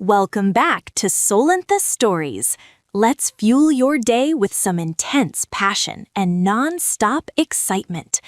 Welcome back to Solentha Stories. Let's fuel your day with some intense passion and non-stop excitement.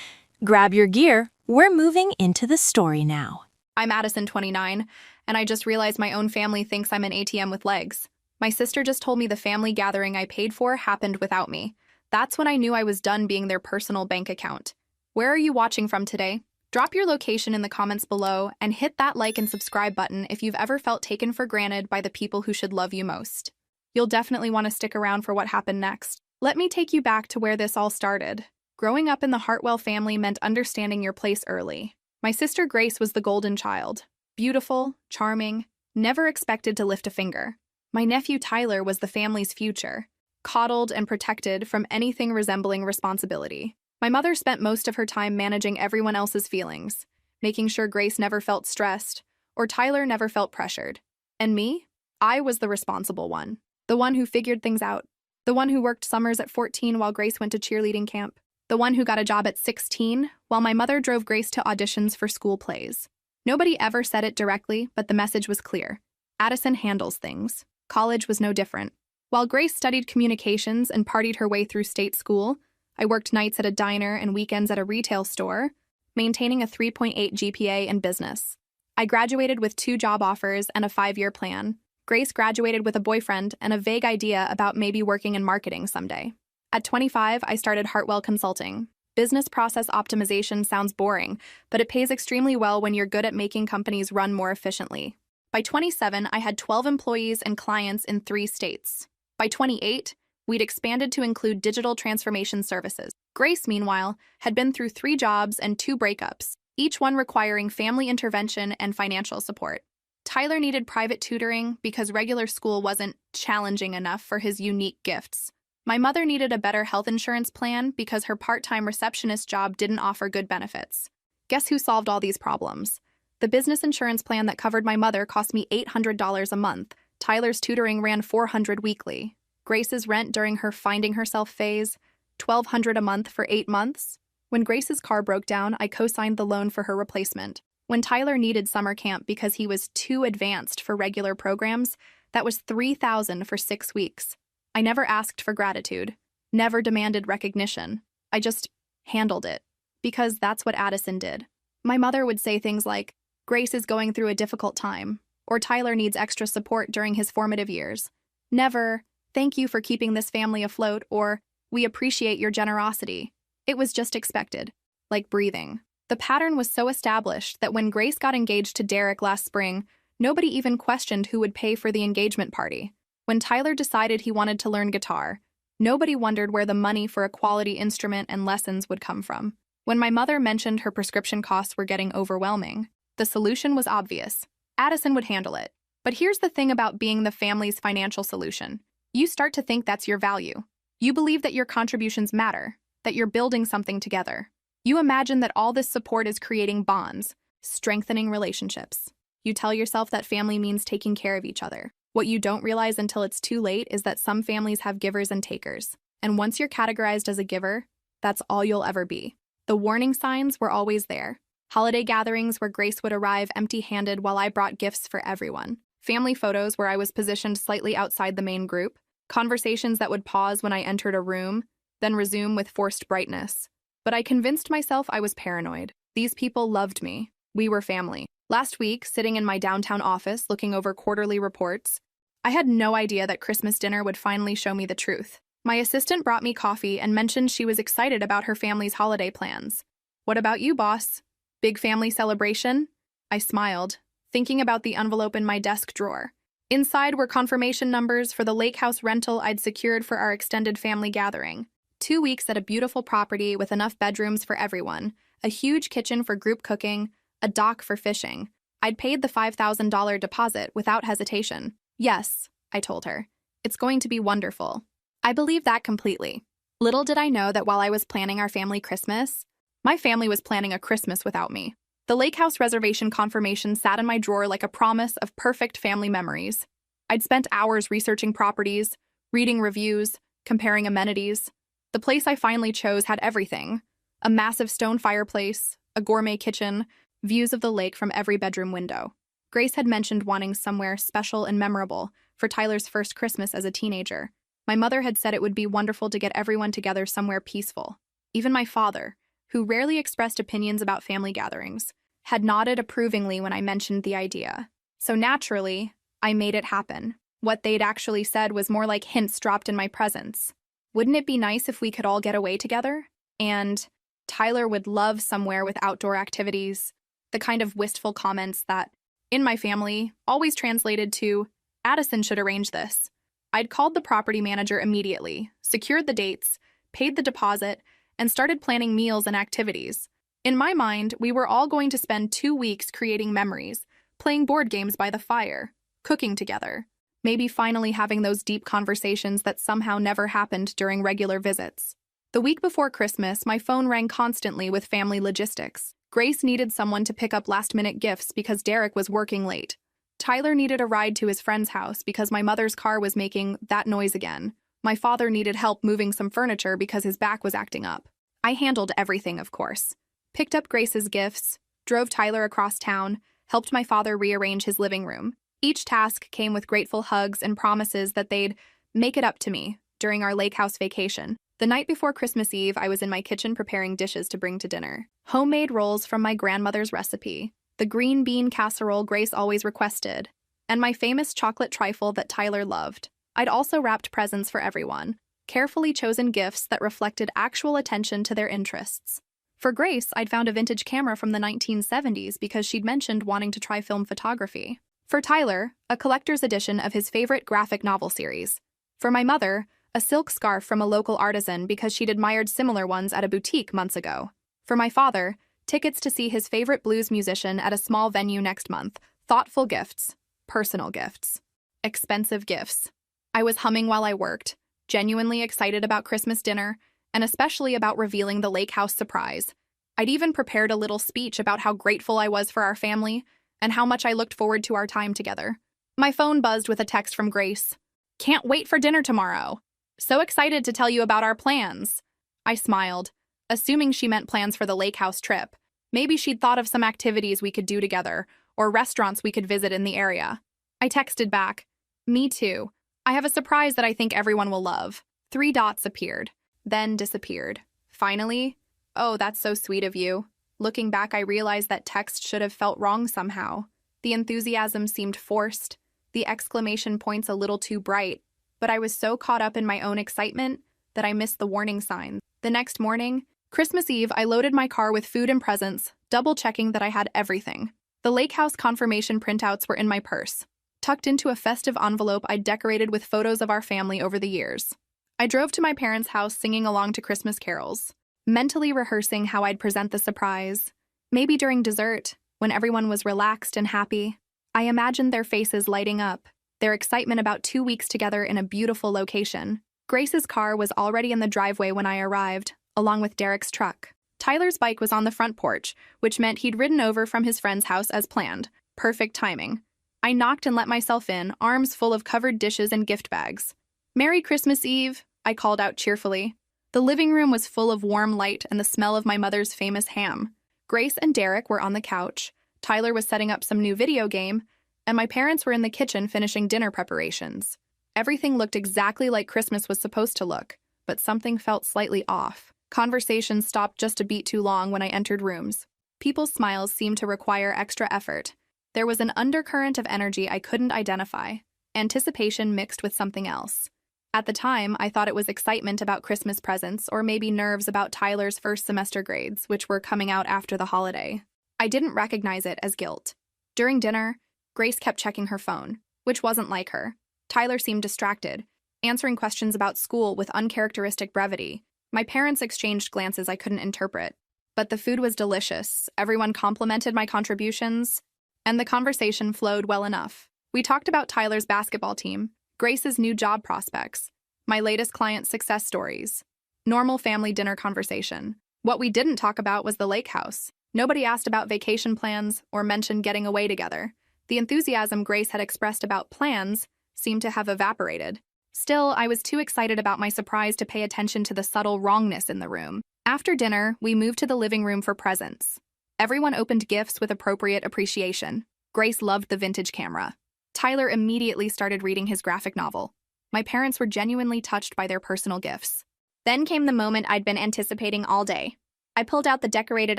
Grab your gear, we're moving into the story now. I'm Addison, 29, and I just realized my own family thinks I'm an ATM with legs. My sister just told me the family gathering I paid for happened without me. That's when I knew I was done being their personal bank account. Where are you watching from today? Drop your location in the comments below and hit that like and subscribe button if you've ever felt taken for granted by the people who should love you most. You'll definitely want to stick around for what happened next. Let me take you back to where this all started. Growing up in the Hartwell family meant understanding your place early. My sister Grace was the golden child. Beautiful, charming, never expected to lift a finger. My nephew Tyler was the family's future, coddled and protected from anything resembling responsibility. My mother spent most of her time managing everyone else's feelings, making sure Grace never felt stressed or Tyler never felt pressured. And me? I was the responsible one, the one who figured things out, the one who worked summers at 14 while Grace went to cheerleading camp, the one who got a job at 16 while my mother drove Grace to auditions for school plays. Nobody ever said it directly, but the message was clear. Addison handles things. College was no different. While Grace studied communications and partied her way through state school, I worked nights at a diner and weekends at a retail store, maintaining a 3.8 GPA in business. I graduated with 2 job offers and a 5-year plan. Grace graduated with a boyfriend and a vague idea about maybe working in marketing someday. At 25, I started Hartwell Consulting. Business process optimization sounds boring, but it pays extremely well when you're good at making companies run more efficiently. By 27, I had 12 employees and clients in 3 states. By 28, we'd expanded to include digital transformation services. Grace, meanwhile, had been through 3 jobs and 2 breakups, each one requiring family intervention and financial support. Tyler needed private tutoring because regular school wasn't challenging enough for his unique gifts. My mother needed a better health insurance plan because her part-time receptionist job didn't offer good benefits. Guess who solved all these problems? The business insurance plan that covered my mother cost me $800 a month. Tyler's tutoring ran $400 weekly. Grace's rent during her finding herself phase, $1,200 a month for 8 months. When Grace's car broke down, I co-signed the loan for her replacement. When Tyler needed summer camp because he was too advanced for regular programs, that was $3,000 for 6 weeks. I never asked for gratitude, never demanded recognition. I just handled it, because that's what Addison did. My mother would say things like, "Grace is going through a difficult time," or "Tyler needs extra support during his formative years." Never, "Thank you for keeping this family afloat," or "We appreciate your generosity." It was just expected, like breathing. The pattern was so established that when Grace got engaged to Derek last spring, nobody even questioned who would pay for the engagement party. When Tyler decided he wanted to learn guitar, nobody wondered where the money for a quality instrument and lessons would come from. When my mother mentioned her prescription costs were getting overwhelming, the solution was obvious. Addison would handle it. But here's the thing about being the family's financial solution. You start to think that's your value. You believe that your contributions matter, that you're building something together. You imagine that all this support is creating bonds, strengthening relationships. You tell yourself that family means taking care of each other. What you don't realize until it's too late is that some families have givers and takers. And once you're categorized as a giver, that's all you'll ever be. The warning signs were always there. Holiday gatherings where Grace would arrive empty-handed while I brought gifts for everyone. Family photos where I was positioned slightly outside the main group. Conversations that would pause when I entered a room, then resume with forced brightness. But I convinced myself I was paranoid. These people loved me. We were family. Last week, sitting in my downtown office looking over quarterly reports, I had no idea that Christmas dinner would finally show me the truth. My assistant brought me coffee and mentioned she was excited about her family's holiday plans. "What about you, boss? Big family celebration?" I smiled, thinking about the envelope in my desk drawer. Inside were confirmation numbers for the lake house rental I'd secured for our extended family gathering. 2 weeks at a beautiful property with enough bedrooms for everyone, a huge kitchen for group cooking, a dock for fishing. I'd paid the $5,000 deposit without hesitation. "Yes," I told her. "It's going to be wonderful." I believed that completely. Little did I know that while I was planning our family Christmas, my family was planning a Christmas without me. The lake house reservation confirmation sat in my drawer like a promise of perfect family memories. I'd spent hours researching properties, reading reviews, comparing amenities. The place I finally chose had everything: a massive stone fireplace, a gourmet kitchen, views of the lake from every bedroom window. Grace had mentioned wanting somewhere special and memorable for Tyler's first Christmas as a teenager. My mother had said it would be wonderful to get everyone together somewhere peaceful. Even my father, who rarely expressed opinions about family gatherings, had nodded approvingly when I mentioned the idea. So naturally, I made it happen. What they'd actually said was more like hints dropped in my presence. Wouldn't it be nice if we could all get away together? And Tyler would love somewhere with outdoor activities. The kind of wistful comments that, in my family, always translated to, Addison should arrange this. I'd called the property manager immediately, secured the dates, paid the deposit, and started planning meals and activities. In my mind, we were all going to spend 2 weeks creating memories, playing board games by the fire, cooking together, maybe finally having those deep conversations that somehow never happened during regular visits. The week before Christmas, my phone rang constantly with family logistics. Grace needed someone to pick up last-minute gifts because Derek was working late. Tyler needed a ride to his friend's house because my mother's car was making that noise again. My father needed help moving some furniture because his back was acting up. I handled everything, of course. Picked up Grace's gifts, drove Tyler across town, helped my father rearrange his living room. Each task came with grateful hugs and promises that they'd make it up to me during our lake house vacation. The night before Christmas Eve, I was in my kitchen preparing dishes to bring to dinner. Homemade rolls from my grandmother's recipe, the green bean casserole Grace always requested, and my famous chocolate trifle that Tyler loved. I'd also wrapped presents for everyone, carefully chosen gifts that reflected actual attention to their interests. For Grace, I'd found a vintage camera from the 1970s because she'd mentioned wanting to try film photography. For Tyler, a collector's edition of his favorite graphic novel series. For my mother, a silk scarf from a local artisan because she'd admired similar ones at a boutique months ago. For my father, tickets to see his favorite blues musician at a small venue next month. Thoughtful gifts, personal gifts, expensive gifts. I was humming while I worked, genuinely excited about Christmas dinner, and especially about revealing the lake house surprise. I'd even prepared a little speech about how grateful I was for our family and how much I looked forward to our time together. My phone buzzed with a text from Grace. "Can't wait for dinner tomorrow. So excited to tell you about our plans." I smiled, assuming she meant plans for the lake house trip. Maybe she'd thought of some activities we could do together, or restaurants we could visit in the area. I texted back, "Me too. I have a surprise that I think everyone will love." 3 dots appeared, then disappeared. Finally, "Oh, that's so sweet of you." Looking back, I realized that text should have felt wrong somehow. The enthusiasm seemed forced, the exclamation points a little too bright, but I was so caught up in my own excitement that I missed the warning signs. The next morning, Christmas Eve, I loaded my car with food and presents, double-checking that I had everything. The lake house confirmation printouts were in my purse, tucked into a festive envelope I'd decorated with photos of our family over the years. I drove to my parents' house singing along to Christmas carols, mentally rehearsing how I'd present the surprise. Maybe during dessert, when everyone was relaxed and happy, I imagined their faces lighting up, their excitement about 2 weeks together in a beautiful location. Grace's car was already in the driveway when I arrived, along with Derek's truck. Tyler's bike was on the front porch, which meant he'd ridden over from his friend's house as planned. Perfect timing. I knocked and let myself in, arms full of covered dishes and gift bags. "Merry Christmas Eve," I called out cheerfully. The living room was full of warm light and the smell of my mother's famous ham. Grace and Derek were on the couch, Tyler was setting up some new video game, and my parents were in the kitchen finishing dinner preparations. Everything looked exactly like Christmas was supposed to look, but something felt slightly off. Conversations stopped just a beat too long when I entered rooms. People's smiles seemed to require extra effort. There was an undercurrent of energy I couldn't identify, anticipation mixed with something else. At the time, I thought it was excitement about Christmas presents or maybe nerves about Tyler's first semester grades, which were coming out after the holiday. I didn't recognize it as guilt. During dinner, Grace kept checking her phone, which wasn't like her. Tyler seemed distracted, answering questions about school with uncharacteristic brevity. My parents exchanged glances I couldn't interpret. But the food was delicious, everyone complimented my contributions, and the conversation flowed well enough. We talked about Tyler's basketball team, Grace's new job prospects, my latest client success stories. Normal family dinner conversation. What we didn't talk about was the lake house. Nobody asked about vacation plans or mentioned getting away together. The enthusiasm Grace had expressed about plans seemed to have evaporated. Still, I was too excited about my surprise to pay attention to the subtle wrongness in the room. After dinner, we moved to the living room for presents. Everyone opened gifts with appropriate appreciation. Grace loved the vintage camera. Tyler immediately started reading his graphic novel. My parents were genuinely touched by their personal gifts. Then came the moment I'd been anticipating all day. I pulled out the decorated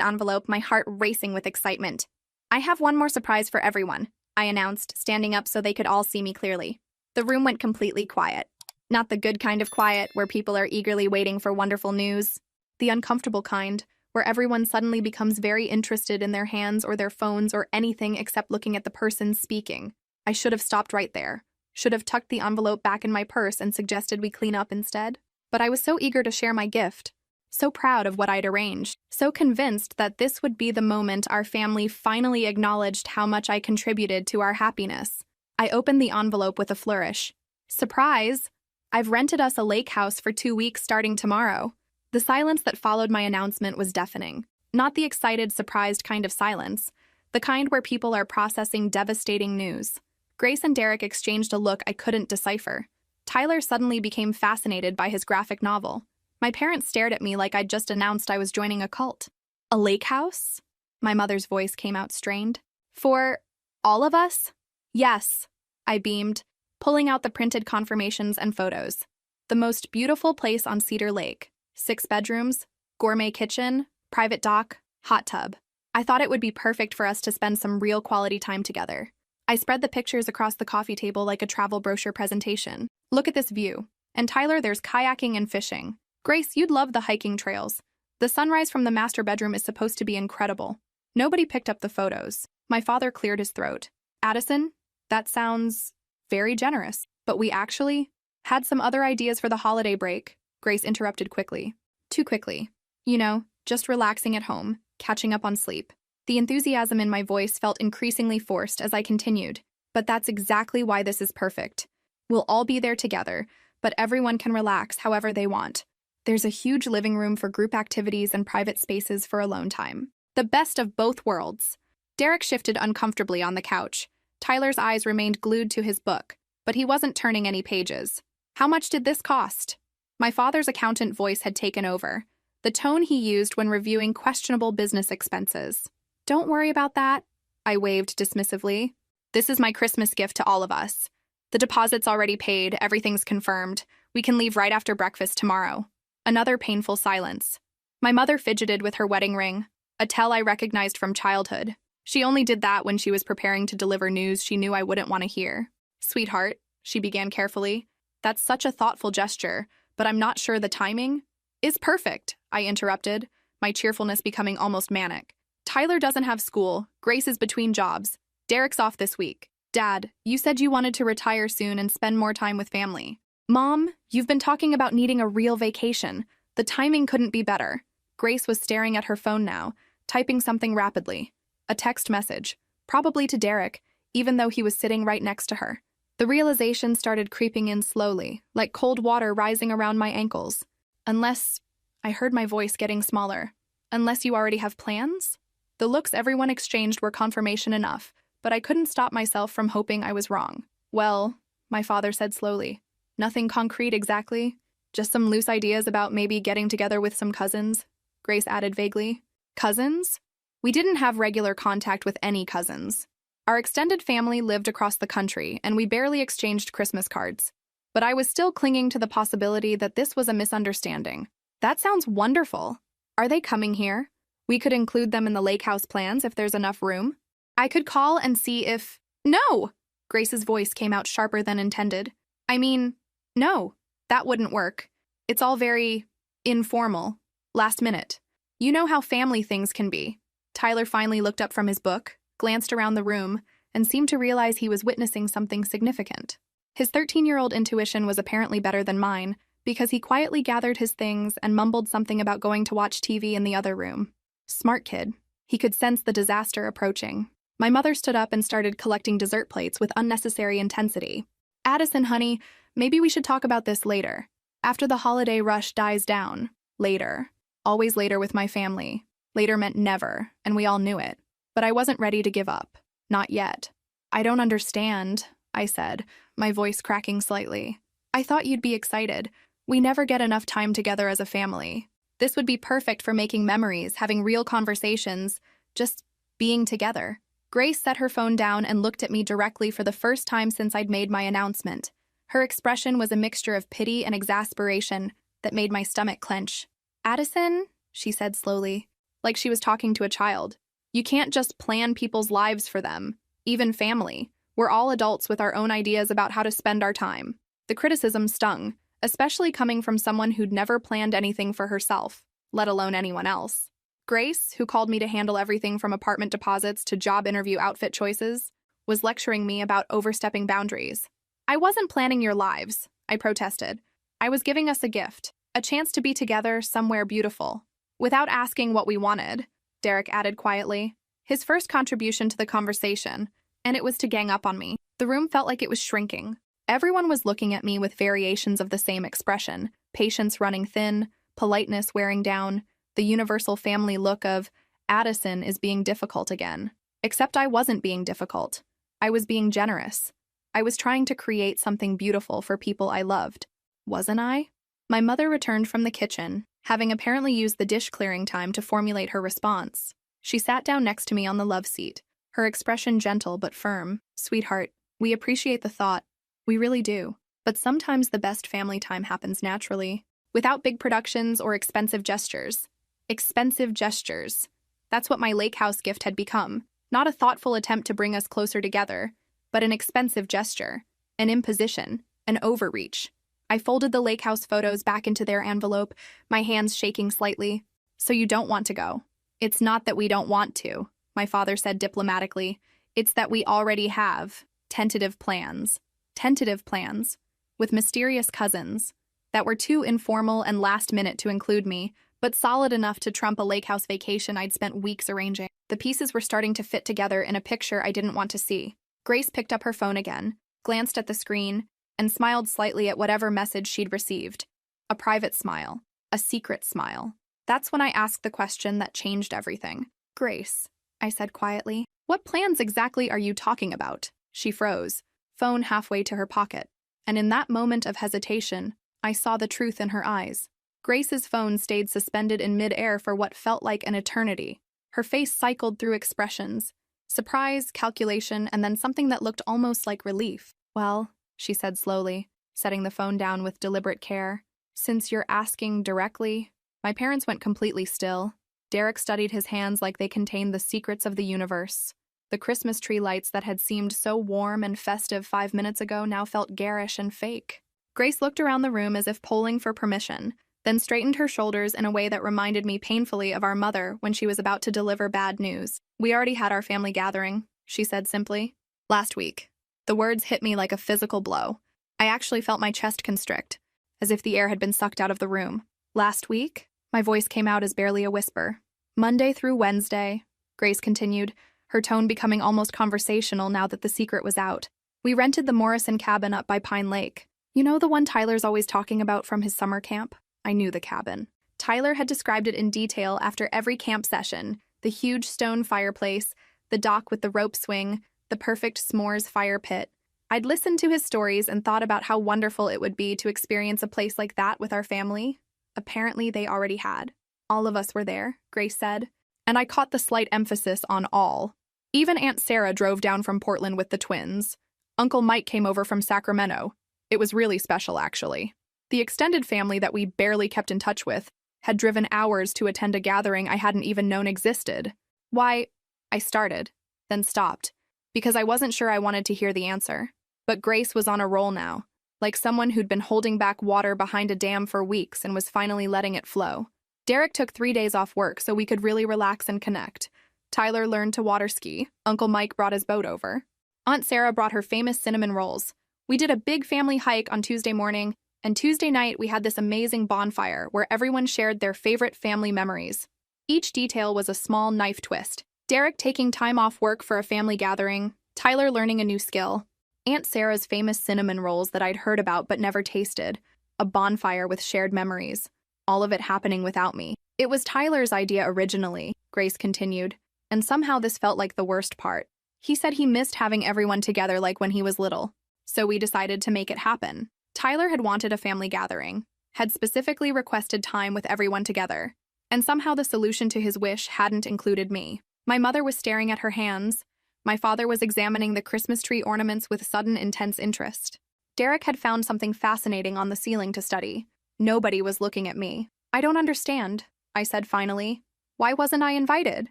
envelope, my heart racing with excitement. "I have one more surprise for everyone," I announced, standing up so they could all see me clearly. The room went completely quiet. Not the good kind of quiet, where people are eagerly waiting for wonderful news. The uncomfortable kind, where everyone suddenly becomes very interested in their hands or their phones or anything except looking at the person speaking. I should have stopped right there. Should have tucked the envelope back in my purse and suggested we clean up instead. But I was so eager to share my gift, so proud of what I'd arranged, so convinced that this would be the moment our family finally acknowledged how much I contributed to our happiness. I opened the envelope with a flourish. Surprise! I've rented us a lake house for 2 weeks starting tomorrow. The silence that followed my announcement was deafening. Not the excited, surprised kind of silence, the kind where people are processing devastating news. Grace and Derek exchanged a look I couldn't decipher. Tyler suddenly became fascinated by his graphic novel. My parents stared at me like I'd just announced I was joining a cult. "A lake house?" My mother's voice came out strained. "For all of us?" "Yes," I beamed, pulling out the printed confirmations and photos. The most beautiful place on Cedar Lake. 6 bedrooms, gourmet kitchen, private dock, hot tub. I thought it would be perfect for us to spend some real quality time together. I spread the pictures across the coffee table like a travel brochure presentation. "Look at this view. And Tyler, there's kayaking and fishing. Grace, you'd love the hiking trails. The sunrise from the master bedroom is supposed to be incredible." Nobody picked up the photos. My father cleared his throat. "Addison, that sounds very generous, but we actually had some other ideas for the holiday break." Grace interrupted quickly. Too quickly. "You know, just relaxing at home, catching up on sleep." The enthusiasm in my voice felt increasingly forced as I continued. "But that's exactly why this is perfect. We'll all be there together, but everyone can relax however they want. There's a huge living room for group activities and private spaces for alone time. The best of both worlds." Derek shifted uncomfortably on the couch. Tyler's eyes remained glued to his book, but he wasn't turning any pages. "How much did this cost?" My father's accountant voice had taken over, the tone he used when reviewing questionable business expenses. "Don't worry about that," I waved dismissively. "This is my Christmas gift to all of us. The deposit's already paid, everything's confirmed. We can leave right after breakfast tomorrow." Another painful silence. My mother fidgeted with her wedding ring, a tell I recognized from childhood. She only did that when she was preparing to deliver news she knew I wouldn't want to hear. "Sweetheart," she began carefully, "that's such a thoughtful gesture, but I'm not sure the timing is perfect," I interrupted, my cheerfulness becoming almost manic. "Tyler doesn't have school, Grace is between jobs, Derek's off this week. Dad, you said you wanted to retire soon and spend more time with family. Mom, you've been talking about needing a real vacation. The timing couldn't be better." Grace was staring at her phone now, typing something rapidly. A text message, probably to Derek, even though he was sitting right next to her. The realization started creeping in slowly, like cold water rising around my ankles. "Unless," I heard my voice getting smaller, "unless you already have plans?" The looks everyone exchanged were confirmation enough, but I couldn't stop myself from hoping I was wrong. "Well," my father said slowly, "nothing concrete exactly. Just some loose ideas about maybe getting together with some cousins," Grace added vaguely. "Cousins?" We didn't have regular contact with any cousins. Our extended family lived across the country, and we barely exchanged Christmas cards. But I was still clinging to the possibility that this was a misunderstanding. "That sounds wonderful. Are they coming here? We could include them in the lake house plans if there's enough room. I could call and see if—" "No!" Grace's voice came out sharper than intended. "I mean, no, that wouldn't work. It's all very informal, last minute. You know how family things can be." Tyler finally looked up from his book, glanced around the room, and seemed to realize he was witnessing something significant. His 13-year-old intuition was apparently better than mine, because he quietly gathered his things and mumbled something about going to watch TV in the other room. Smart kid. He could sense the disaster approaching. My mother stood up and started collecting dessert plates with unnecessary intensity. "Addison, honey, maybe we should talk about this later. After the holiday rush dies down. Later. Always later with my family. Later meant never, and we all knew it. But I wasn't ready to give up. Not yet." "I don't understand," I said, my voice cracking slightly. "I thought you'd be excited. We never get enough time together as a family. This would be perfect for making memories, having real conversations, just being together." Grace set her phone down and looked at me directly for the first time since I'd made my announcement. Her expression was a mixture of pity and exasperation that made my stomach clench. "Addison," she said slowly, like she was talking to a child, "you can't just plan people's lives for them, even family. We're all adults with our own ideas about how to spend our time." The criticism stung, especially coming from someone who'd never planned anything for herself, let alone anyone else. Grace, who called me to handle everything from apartment deposits to job interview outfit choices, was lecturing me about overstepping boundaries. "I wasn't planning your lives," I protested. "I was giving us a gift, a chance to be together somewhere beautiful." "Without asking what we wanted," Derek added quietly, his first contribution to the conversation, and it was to gang up on me. The room felt like it was shrinking. Everyone was looking at me with variations of the same expression, patience running thin, politeness wearing down, the universal family look of, "Addison is being difficult again." Except I wasn't being difficult. I was being generous. I was trying to create something beautiful for people I loved. Wasn't I? My mother returned from the kitchen, having apparently used the dish-clearing time to formulate her response. She sat down next to me on the love seat, her expression gentle but firm. "Sweetheart, we appreciate the thought. We really do. But sometimes the best family time happens naturally, without big productions or expensive gestures." Expensive gestures. That's what my lake house gift had become. Not a thoughtful attempt to bring us closer together, but an expensive gesture, an imposition, an overreach. I folded the lake house photos back into their envelope, my hands shaking slightly. "So you don't want to go?" "It's not that we don't want to," my father said diplomatically. "It's that we already have tentative plans. Tentative plans, with mysterious cousins, that were too informal and last minute to include me, but solid enough to trump a lake house vacation I'd spent weeks arranging." The pieces were starting to fit together in a picture I didn't want to see. Grace picked up her phone again, glanced at the screen, and smiled slightly at whatever message she'd received. A private smile. A secret smile. That's when I asked the question that changed everything. "Grace," I said quietly, "what plans exactly are you talking about?" She froze, phone halfway to her pocket, and in that moment of hesitation, I saw the truth in her eyes. Grace's phone stayed suspended in mid-air for what felt like an eternity. Her face cycled through expressions, surprise, calculation, and then something that looked almost like relief. "Well," she said slowly, setting the phone down with deliberate care, "since you're asking directly." My parents went completely still. Derek studied his hands like they contained the secrets of the universe. The Christmas tree lights that had seemed so warm and festive 5 minutes ago now felt garish and fake. Grace looked around the room as if polling for permission, then straightened her shoulders in a way that reminded me painfully of our mother when she was about to deliver bad news. "We already had our family gathering," she said simply. "Last week." The words hit me like a physical blow. I actually felt my chest constrict, as if the air had been sucked out of the room. "Last week?" My voice came out as barely a whisper. "Monday through Wednesday," Grace continued, her tone becoming almost conversational now that the secret was out. "We rented the Morrison cabin up by Pine Lake. You know, the one Tyler's always talking about from his summer camp?" I knew the cabin. Tyler had described it in detail after every camp session: the huge stone fireplace, the dock with the rope swing, the perfect s'mores fire pit. I'd listened to his stories and thought about how wonderful it would be to experience a place like that with our family. Apparently, they already had. "All of us were there," Grace said, and I caught the slight emphasis on all. Even Aunt Sarah drove down from Portland with the twins. Uncle Mike came over from Sacramento. It was really special, actually. The extended family that we barely kept in touch with had driven hours to attend a gathering I hadn't even known existed. "Why," I started, then stopped, because I wasn't sure I wanted to hear the answer. But Grace was on a roll now, like someone who'd been holding back water behind a dam for weeks and was finally letting it flow. "Derek took 3 days off work so we could really relax and connect. Tyler learned to water ski. Uncle Mike brought his boat over. Aunt Sarah brought her famous cinnamon rolls. We did a big family hike on Tuesday morning, and Tuesday night we had this amazing bonfire where everyone shared their favorite family memories. Each detail was a small knife twist. Derek taking time off work for a family gathering, Tyler learning a new skill, Aunt Sarah's famous cinnamon rolls that I'd heard about but never tasted, a bonfire with shared memories, all of it happening without me. It was Tyler's idea originally," Grace continued, "and somehow this felt like the worst part. He said he missed having everyone together like when he was little, so we decided to make it happen. Tyler had wanted a family gathering, had specifically requested time with everyone together, and somehow the solution to his wish hadn't included me. My mother was staring at her hands, My father was examining the Christmas tree ornaments with sudden, intense interest. Derek had found something fascinating on the ceiling to study. Nobody was looking at me. I don't understand, I said finally. Why wasn't I invited?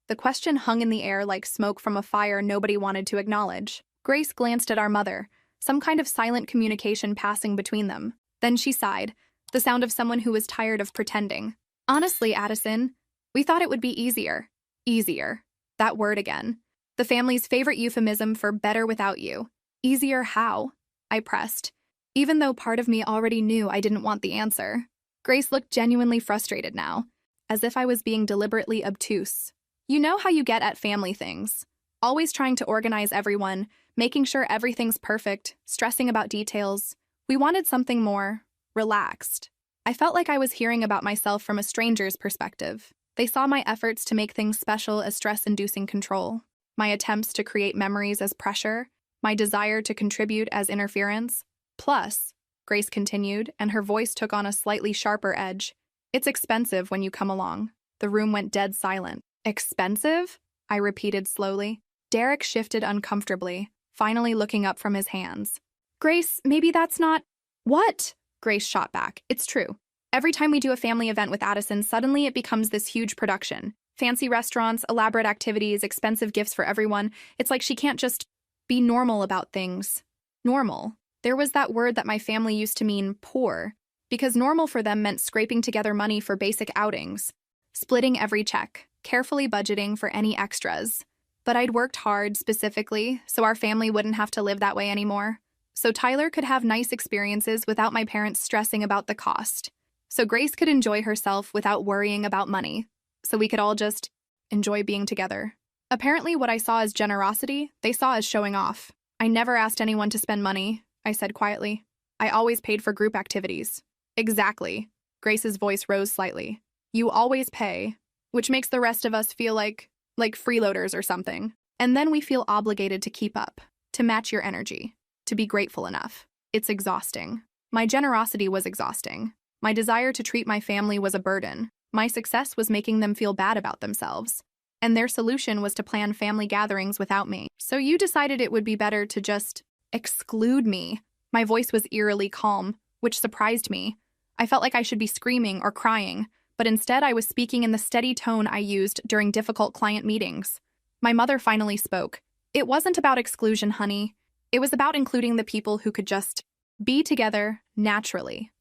The question hung in the air like smoke from a fire nobody wanted to acknowledge. Grace glanced at our mother, some kind of silent communication passing between them. Then she sighed, the sound of someone who was tired of pretending. Honestly, Addison, we thought it would be easier. Easier. That word again. The family's favorite euphemism for better without you. Easier how? I pressed, even though part of me already knew I didn't want the answer. Grace looked genuinely frustrated now, as if I was being deliberately obtuse. You know how you get at family things. Always trying to organize everyone, making sure everything's perfect, stressing about details. We wanted something more relaxed. I felt like I was hearing about myself from a stranger's perspective. They saw my efforts to make things special as stress-inducing control, my attempts to create memories as pressure, my desire to contribute as interference. Plus, Grace continued, and her voice took on a slightly sharper edge, it's expensive when you come along. The room went dead silent. Expensive? I repeated slowly. Derek shifted uncomfortably, finally looking up from his hands. Grace, maybe that's not… What? Grace shot back. It's true. Every time we do a family event with Addison, suddenly it becomes this huge production. Fancy restaurants, elaborate activities, expensive gifts for everyone. It's like she can't just be normal about things. Normal. There was that word that my family used to mean poor, because normal for them meant scraping together money for basic outings, splitting every check, carefully budgeting for any extras. But I'd worked hard specifically, so our family wouldn't have to live that way anymore. So Tyler could have nice experiences without my parents stressing about the cost. So Grace could enjoy herself without worrying about money. So we could all just enjoy being together. Apparently what I saw as generosity, they saw as showing off. I never asked anyone to spend money, I said quietly. I always paid for group activities. Exactly. Grace's voice rose slightly. You always pay, which makes the rest of us feel like freeloaders or something. And then we feel obligated to keep up, to match your energy, to be grateful enough. It's exhausting. My generosity was exhausting. My desire to treat my family was a burden. My success was making them feel bad about themselves. And their solution was to plan family gatherings without me. So you decided it would be better to just exclude me. My voice was eerily calm, which surprised me. I felt like I should be screaming or crying, but instead I was speaking in the steady tone I used during difficult client meetings. My mother finally spoke. It wasn't about exclusion, honey. It was about including the people who could just be together naturally,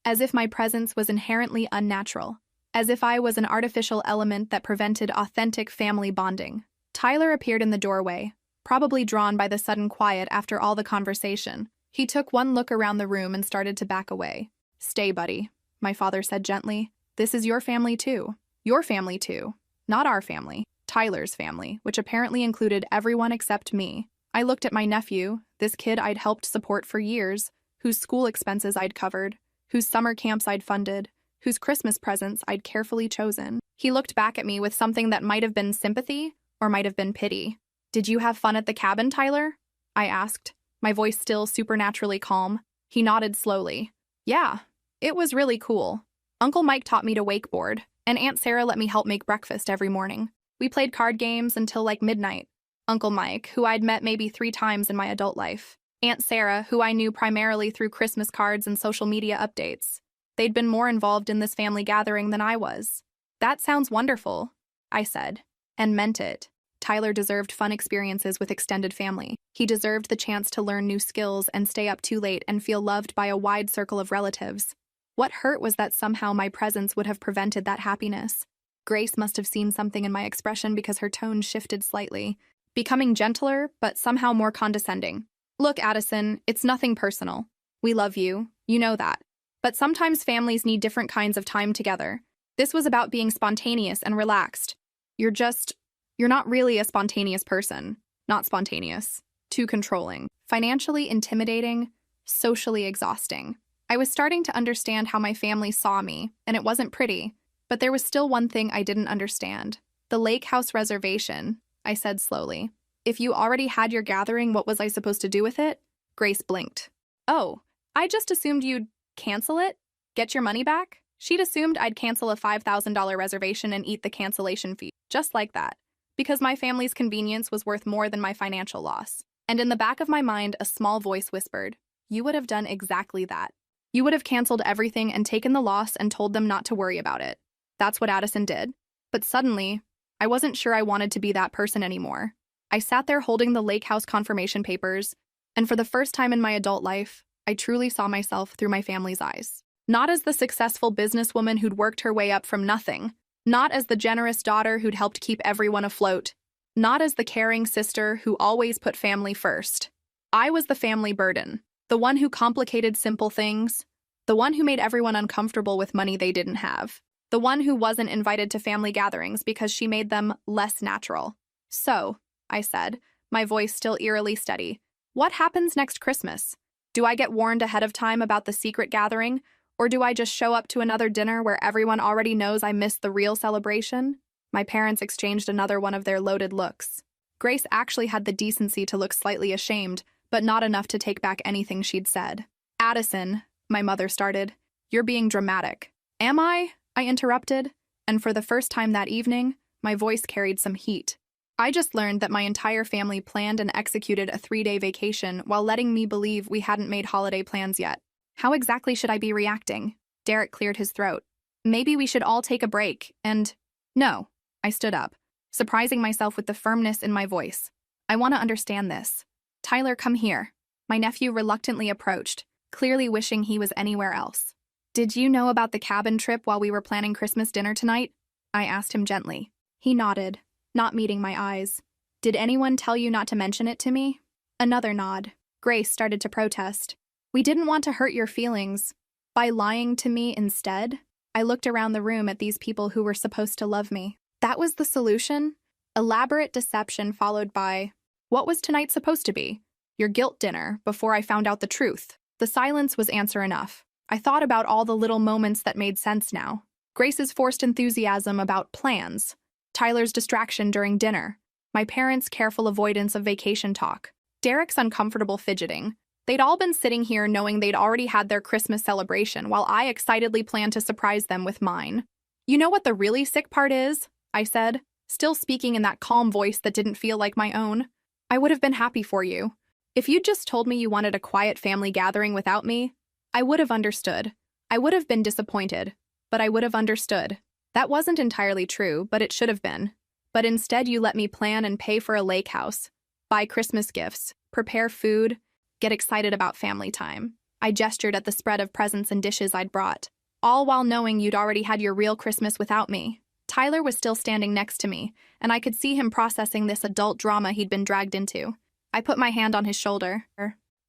as if my presence was inherently unnatural, as if I was an artificial element that prevented authentic family bonding. Tyler appeared in the doorway, probably drawn by the sudden quiet after all the conversation. He took one look around the room and started to back away. Stay, buddy, my father said gently. This is your family too. Your family too. Not our family. Tyler's family, which apparently included everyone except me. I looked at my nephew, this kid I'd helped support for years, whose school expenses I'd covered, whose summer camps I'd funded, whose Christmas presents I'd carefully chosen. He looked back at me with something that might have been sympathy or might have been pity. Did you have fun at the cabin, Tyler? I asked, my voice still supernaturally calm. He nodded slowly. Yeah, it was really cool. Uncle Mike taught me to wakeboard, and Aunt Sarah let me help make breakfast every morning. We played card games until like midnight. Uncle Mike, who I'd met maybe 3 times in my adult life. Aunt Sarah, who I knew primarily through Christmas cards and social media updates. They'd been more involved in this family gathering than I was. That sounds wonderful, I said, and meant it. Tyler deserved fun experiences with extended family. He deserved the chance to learn new skills and stay up too late and feel loved by a wide circle of relatives. What hurt was that somehow my presence would have prevented that happiness. Grace must have seen something in my expression because her tone shifted slightly, becoming gentler but somehow more condescending. Look, Addison, it's nothing personal. We love you, you know that. But sometimes families need different kinds of time together. This was about being spontaneous and relaxed. You're not really a spontaneous person. Not spontaneous. Too controlling. Financially intimidating. Socially exhausting. I was starting to understand how my family saw me, and it wasn't pretty. But there was still one thing I didn't understand. The lake house reservation, I said slowly. If you already had your gathering, what was I supposed to do with it? Grace blinked. Oh, I just assumed you'd cancel it? Get your money back? She'd assumed I'd cancel a $5,000 reservation and eat the cancellation fee. Just like that. because my family's convenience was worth more than my financial loss. And in the back of my mind, a small voice whispered, "You would have done exactly that. You would have canceled everything and taken the loss and told them not to worry about it." That's what Addison did. But suddenly, I wasn't sure I wanted to be that person anymore. I sat there holding the lake house confirmation papers, and for the first time in my adult life, I truly saw myself through my family's eyes. Not as the successful businesswoman who'd worked her way up from nothing, not as the generous daughter who'd helped keep everyone afloat, not as the caring sister who always put family first. I was the family burden, the one who complicated simple things, the one who made everyone uncomfortable with money they didn't have, the one who wasn't invited to family gatherings because she made them less natural. "So," I said, my voice still eerily steady, "what happens next Christmas? Do I get warned ahead of time about the secret gathering, or do I just show up to another dinner where everyone already knows I missed the real celebration?" My parents exchanged another one of their loaded looks. Grace actually had the decency to look slightly ashamed, but not enough to take back anything she'd said. "Addison," my mother started, "you're being dramatic." "Am I?" I interrupted, and for the first time that evening, my voice carried some heat. I just learned that my entire family planned and executed a 3-day vacation while letting me believe we hadn't made holiday plans yet. How exactly should I be reacting? Derek cleared his throat. "Maybe we should all take a break, and—" "No." I stood up, surprising myself with the firmness in my voice. "I want to understand this. Tyler, come here." My nephew reluctantly approached, clearly wishing he was anywhere else. "Did you know about the cabin trip while we were planning Christmas dinner tonight?" I asked him gently. He nodded, not meeting my eyes. "Did anyone tell you not to mention it to me?" Another nod. Grace started to protest. "We didn't want to hurt your feelings. By lying to me instead?" I looked around the room at these people who were supposed to love me. That was the solution? Elaborate deception followed by, "What was tonight supposed to be? Your guilt dinner," before I found out the truth. The silence was answer enough. I thought about all the little moments that made sense now. Grace's forced enthusiasm about plans, Tyler's distraction during dinner, my parents' careful avoidance of vacation talk, Derek's uncomfortable fidgeting. They'd all been sitting here knowing they'd already had their Christmas celebration while I excitedly planned to surprise them with mine. "You know what the really sick part is?" I said, still speaking in that calm voice that didn't feel like my own. "I would have been happy for you. If you'd just told me you wanted a quiet family gathering without me, I would have understood. I would have been disappointed, but I would have understood. That wasn't entirely true, but it should have been. But instead you let me plan and pay for a lake house, buy Christmas gifts, prepare food, get excited about family time." I gestured at the spread of presents and dishes I'd brought, all while knowing you'd already had your real Christmas without me. Tyler was still standing next to me, and I could see him processing this adult drama he'd been dragged into. I put my hand on his shoulder.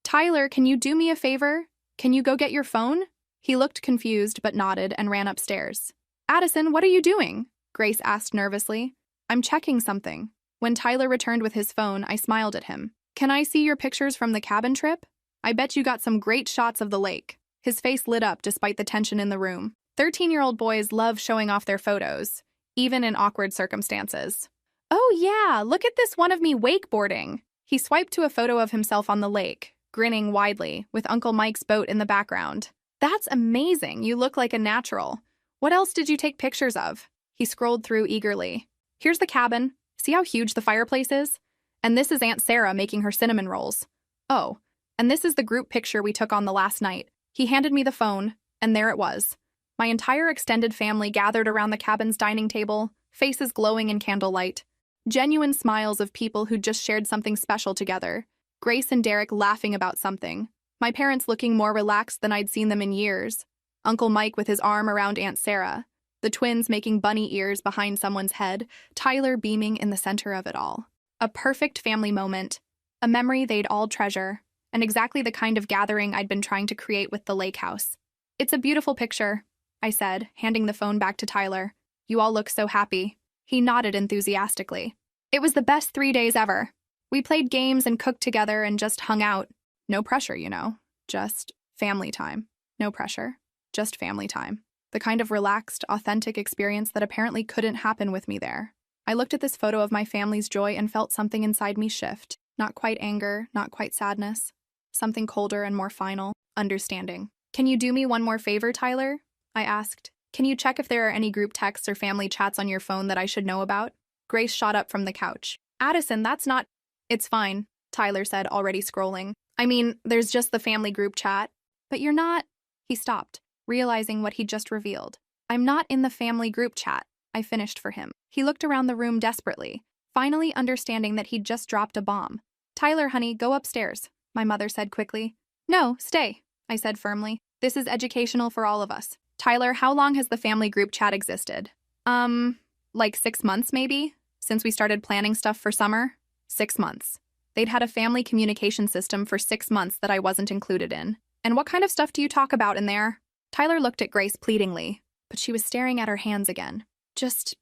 "Tyler, can you do me a favor? Can you go get your phone?" He looked confused but nodded and ran upstairs. "Addison, what are you doing?" Grace asked nervously. "I'm checking something." When Tyler returned with his phone, I smiled at him. "Can I see your pictures from the cabin trip? I bet you got some great shots of the lake." His face lit up despite the tension in the room. 13-year-old boys love showing off their photos, even in awkward circumstances. "Oh yeah, look at this one of me wakeboarding." He swiped to a photo of himself on the lake, grinning widely, with Uncle Mike's boat in the background. "That's amazing, you look like a natural. What else did you take pictures of?" He scrolled through eagerly. "Here's the cabin. See how huge the fireplace is? And this is Aunt Sarah making her cinnamon rolls. Oh, and this is the group picture we took on the last night." He handed me the phone, and there it was. My entire extended family gathered around the cabin's dining table, faces glowing in candlelight. Genuine smiles of people who'd just shared something special together. Grace and Derek laughing about something. My parents looking more relaxed than I'd seen them in years. Uncle Mike with his arm around Aunt Sarah. The twins making bunny ears behind someone's head. Tyler beaming in the center of it all. A perfect family moment. A memory they'd all treasure. And exactly the kind of gathering I'd been trying to create with the lake house. "It's a beautiful picture," I said, handing the phone back to Tyler. "You all look so happy." He nodded enthusiastically. "It was the best 3 days ever. We played games and cooked together and just hung out. No pressure, you know. Just family time. No pressure. Just family time." The kind of relaxed, authentic experience that apparently couldn't happen with me there. I looked at this photo of my family's joy and felt something inside me shift. Not quite anger, not quite sadness. Something colder and more final. Understanding. "Can you do me one more favor, Tyler?" I asked. "Can you check if there are any group texts or family chats on your phone that I should know about?" Grace shot up from the couch. Addison, that's not… It's fine, Tyler said, already scrolling. I mean, there's just the family group chat. But you're not… He stopped, realizing what he'd just revealed. I'm not in the family group chat, I finished for him. He looked around the room desperately, finally understanding that he'd just dropped a bomb. Tyler, honey, go upstairs, my mother said quickly. No, stay, I said firmly. This is educational for all of us. Tyler, how long has the family group chat existed? Like 6 months maybe? Since we started planning stuff for summer? 6 months. They'd had a family communication system for 6 months that I wasn't included in. And what kind of stuff do you talk about in there? Tyler looked at Grace pleadingly, but she was staring at her hands again. Just,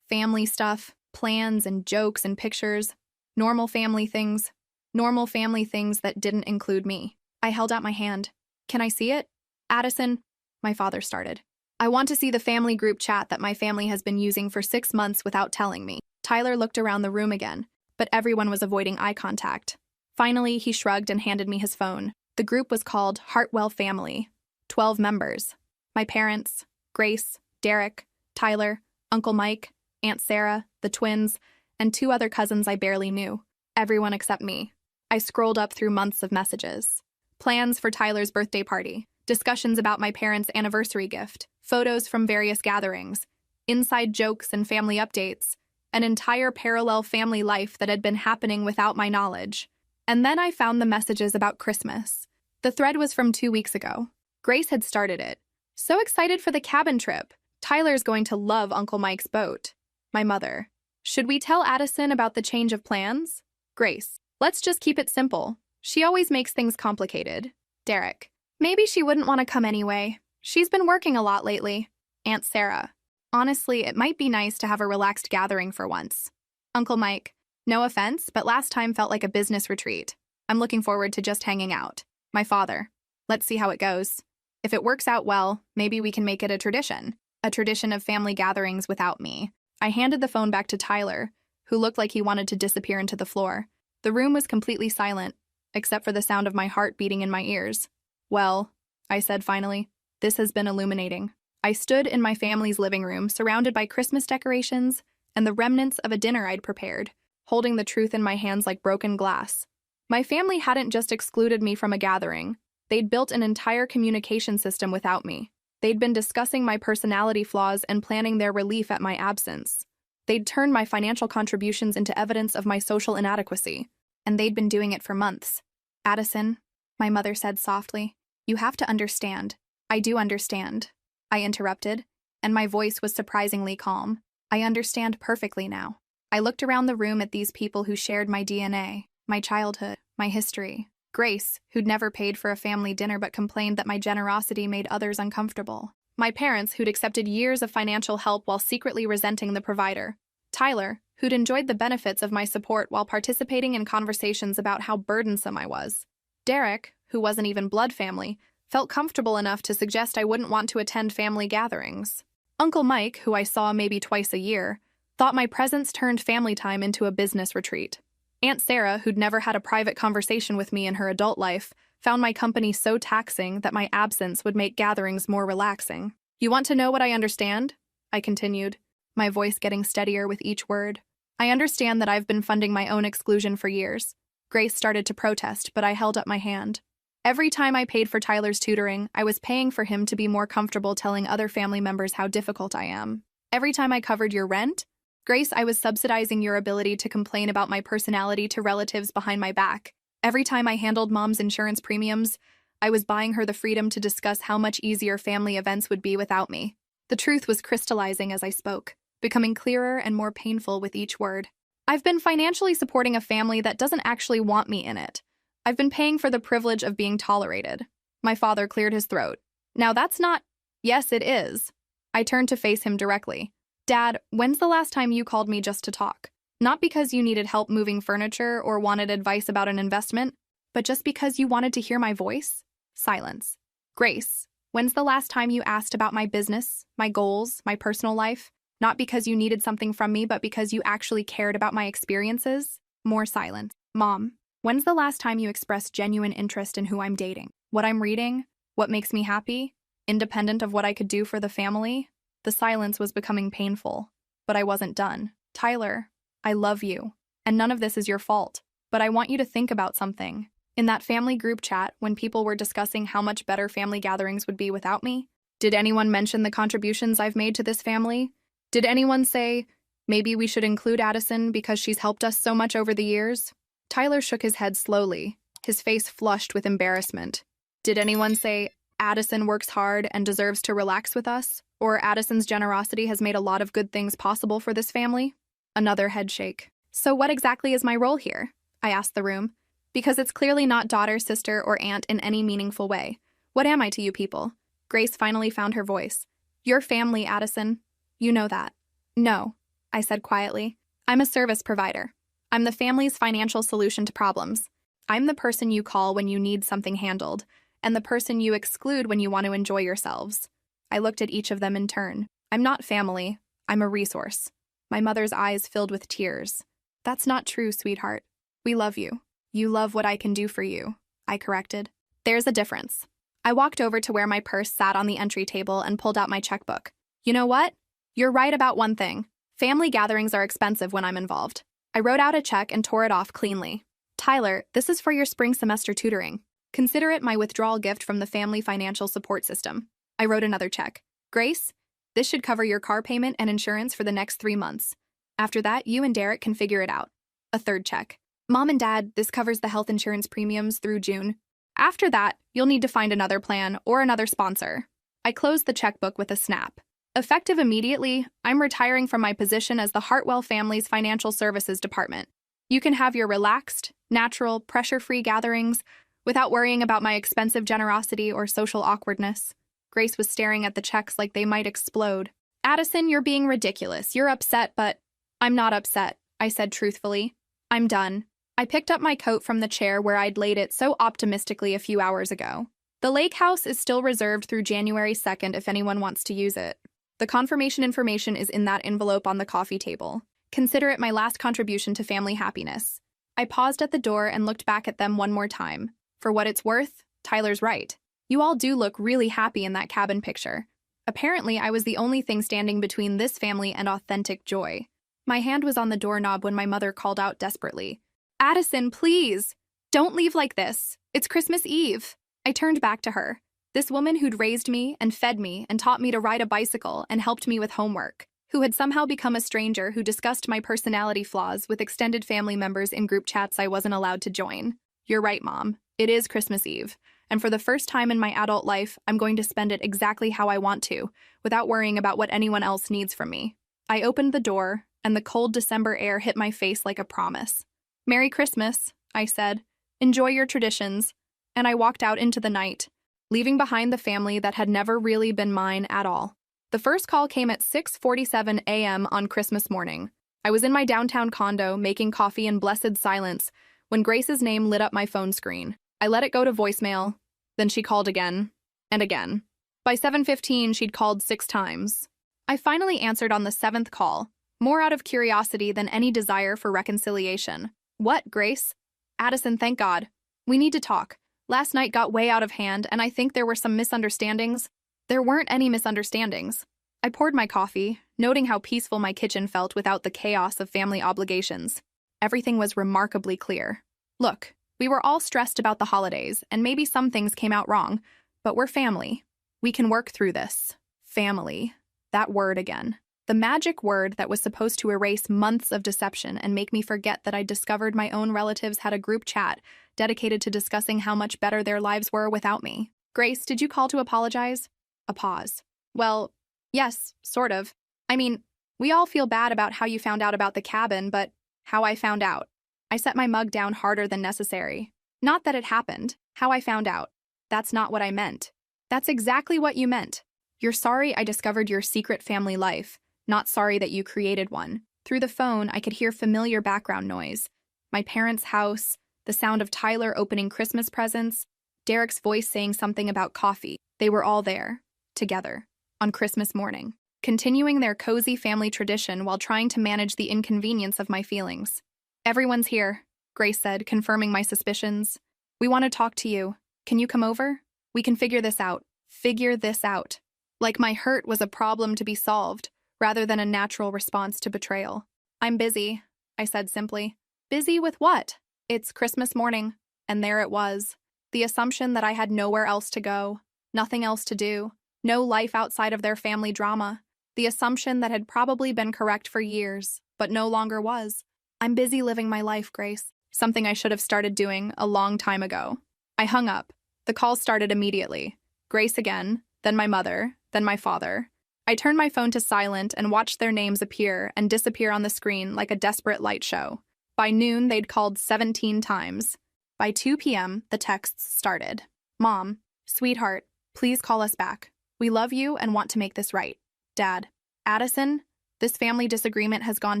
family stuff, plans and jokes and pictures, normal family things that didn't include me. I held out my hand. Can I see it? Addison, my father started. I want to see the family group chat that my family has been using for 6 months without telling me. Tyler looked around the room again, but everyone was avoiding eye contact. Finally, he shrugged and handed me his phone. The group was called Hartwell Family. 12 members. My parents, Grace, Derek, Tyler, Uncle Mike, Aunt Sarah, the twins, and 2 other cousins I barely knew. Everyone except me. I scrolled up through months of messages. Plans for Tyler's birthday party. Discussions about my parents' anniversary gift. Photos from various gatherings. Inside jokes and family updates. An entire parallel family life that had been happening without my knowledge. And then I found the messages about Christmas. The thread was from 2 weeks ago. Grace had started it. So excited for the cabin trip. Tyler's going to love Uncle Mike's boat. My mother. Should we tell Addison about the change of plans? Grace. Let's just keep it simple. She always makes things complicated. Derek. Maybe she wouldn't want to come anyway. She's been working a lot lately. Aunt Sarah. Honestly, it might be nice to have a relaxed gathering for once. Uncle Mike. No offense, but last time felt like a business retreat. I'm looking forward to just hanging out. My father. Let's see how it goes. If it works out well, maybe we can make it a tradition of family gatherings without me. I handed the phone back to Tyler, who looked like he wanted to disappear into the floor. The room was completely silent, except for the sound of my heart beating in my ears. Well, I said finally, this has been illuminating. I stood in my family's living room, surrounded by Christmas decorations and the remnants of a dinner I'd prepared, holding the truth in my hands like broken glass. My family hadn't just excluded me from a gathering. They'd built an entire communication system without me. They'd been discussing my personality flaws and planning their relief at my absence. They'd turned my financial contributions into evidence of my social inadequacy, and they'd been doing it for months. Addison, my mother said softly, you have to understand. I do understand, I interrupted, and my voice was surprisingly calm. I understand perfectly now. I looked around the room at these people who shared my DNA, my childhood, my history. Grace, who'd never paid for a family dinner but complained that my generosity made others uncomfortable. My parents, who'd accepted years of financial help while secretly resenting the provider. Tyler, who'd enjoyed the benefits of my support while participating in conversations about how burdensome I was. Derek, who wasn't even blood family, felt comfortable enough to suggest I wouldn't want to attend family gatherings. Uncle Mike, who I saw maybe twice a year, thought my presence turned family time into a business retreat. Aunt Sarah, who'd never had a private conversation with me in her adult life, found my company so taxing that my absence would make gatherings more relaxing. You want to know what I understand? I continued, my voice getting steadier with each word. I understand that I've been funding my own exclusion for years. Grace started to protest, but I held up my hand. Every time I paid for Tyler's tutoring, I was paying for him to be more comfortable telling other family members how difficult I am. Every time I covered your rent, Grace, I was subsidizing your ability to complain about my personality to relatives behind my back. Every time I handled Mom's insurance premiums, I was buying her the freedom to discuss how much easier family events would be without me. The truth was crystallizing as I spoke, becoming clearer and more painful with each word. I've been financially supporting a family that doesn't actually want me in it. I've been paying for the privilege of being tolerated. My father cleared his throat. Now that's not… Yes, it is. I turned to face him directly. Dad, when's the last time you called me just to talk? Not because you needed help moving furniture or wanted advice about an investment, but just because you wanted to hear my voice? Silence. Grace, when's the last time you asked about my business, my goals, my personal life? Not because you needed something from me, but because you actually cared about my experiences? More silence. Mom, when's the last time you expressed genuine interest in who I'm dating? What I'm reading? What makes me happy? Independent of what I could do for the family? The silence was becoming painful, but I wasn't done. Tyler, I love you, and none of this is your fault, but I want you to think about something. In that family group chat, when people were discussing how much better family gatherings would be without me, did anyone mention the contributions I've made to this family? Did anyone say, maybe we should include Addison because she's helped us so much over the years? Tyler shook his head slowly, his face flushed with embarrassment. Did anyone say, Addison works hard and deserves to relax with us? Or Addison's generosity has made a lot of good things possible for this family? Another head shake. So what exactly is my role here? I asked the room. Because it's clearly not daughter, sister, or aunt in any meaningful way. What am I to you people? Grace finally found her voice. Your family, Addison. You know that. No, I said quietly. I'm a service provider. I'm the family's financial solution to problems. I'm the person you call when you need something handled, and the person you exclude when you want to enjoy yourselves. I looked at each of them in turn. I'm not family. I'm a resource. My mother's eyes filled with tears. That's not true, sweetheart. We love you. You love what I can do for you, I corrected. There's a difference. I walked over to where my purse sat on the entry table and pulled out my checkbook. You know what? You're right about one thing. Family gatherings are expensive when I'm involved. I wrote out a check and tore it off cleanly. Tyler, this is for your spring semester tutoring. Consider it my withdrawal gift from the family financial support system. I wrote another check. Grace, this should cover your car payment and insurance for the next 3 months. After that, you and Derek can figure it out. A third check. Mom and Dad, this covers the health insurance premiums through June. After that, you'll need to find another plan or another sponsor. I closed the checkbook with a snap. Effective immediately, I'm retiring from my position as the Hartwell family's financial services department. You can have your relaxed, natural, pressure-free gatherings without worrying about my expensive generosity or social awkwardness. Grace was staring at the checks like they might explode. Addison, you're being ridiculous. You're upset, but I'm not upset, I said truthfully. I'm done. I picked up my coat from the chair where I'd laid it so optimistically a few hours ago. The lake house is still reserved through January 2nd if anyone wants to use it. The confirmation information is in that envelope on the coffee table. Consider it my last contribution to family happiness. I paused at the door and looked back at them one more time. For what it's worth, Tyler's right. You all do look really happy in that cabin picture. Apparently, I was the only thing standing between this family and authentic joy. My hand was on the doorknob when my mother called out desperately. Addison, please! Don't leave like this. It's Christmas Eve. I turned back to her. This woman who'd raised me and fed me and taught me to ride a bicycle and helped me with homework, who had somehow become a stranger who discussed my personality flaws with extended family members in group chats I wasn't allowed to join. You're right, Mom. It is Christmas Eve. And for the first time in my adult life, I'm going to spend it exactly how I want to, without worrying about what anyone else needs from me. I opened the door, and the cold December air hit my face like a promise. Merry Christmas, I said. Enjoy your traditions. And I walked out into the night, leaving behind the family that had never really been mine at all. The first call came at 6:47 a.m. on Christmas morning. I was in my downtown condo, making coffee in blessed silence, when Grace's name lit up my phone screen. I let it go to voicemail, then she called again, and again. By 7:15, she'd called 6 times. I finally answered on the 7th call, more out of curiosity than any desire for reconciliation. What, Grace? Addison, thank God. We need to talk. Last night got way out of hand, and I think there were some misunderstandings. There weren't any misunderstandings. I poured my coffee, noting how peaceful my kitchen felt without the chaos of family obligations. Everything was remarkably clear. Look, we were all stressed about the holidays, and maybe some things came out wrong, but we're family. We can work through this. Family. That word again. The magic word that was supposed to erase months of deception and make me forget that I'd discovered my own relatives had a group chat dedicated to discussing how much better their lives were without me. Grace, did you call to apologize? A pause. Well, yes, sort of. I mean, we all feel bad about how you found out about the cabin, but how I found out. I set my mug down harder than necessary. Not that it happened. How I found out. That's not what I meant. That's exactly what you meant. You're sorry I discovered your secret family life. Not sorry that you created one. Through the phone, I could hear familiar background noise. My parents' house, the sound of Tyler opening Christmas presents, Derek's voice saying something about coffee. They were all there, together, on Christmas morning, continuing their cozy family tradition while trying to manage the inconvenience of my feelings. Everyone's here, Grace said, confirming my suspicions. We want to talk to you. Can you come over? We can figure this out. Figure this out. Like my hurt was a problem to be solved, rather than a natural response to betrayal. I'm busy, I said simply. Busy with what? It's Christmas morning, and there it was. The assumption that I had nowhere else to go, nothing else to do, no life outside of their family drama. The assumption that had probably been correct for years, but no longer was. I'm busy living my life, Grace. Something I should have started doing a long time ago. I hung up. The call started immediately. Grace again, then my mother, then my father. I turned my phone to silent and watched their names appear and disappear on the screen like a desperate light show. By noon, they'd called 17 times. By 2 p.m., the texts started. Mom, sweetheart, please call us back. We love you and want to make this right. Dad, Addison, this family disagreement has gone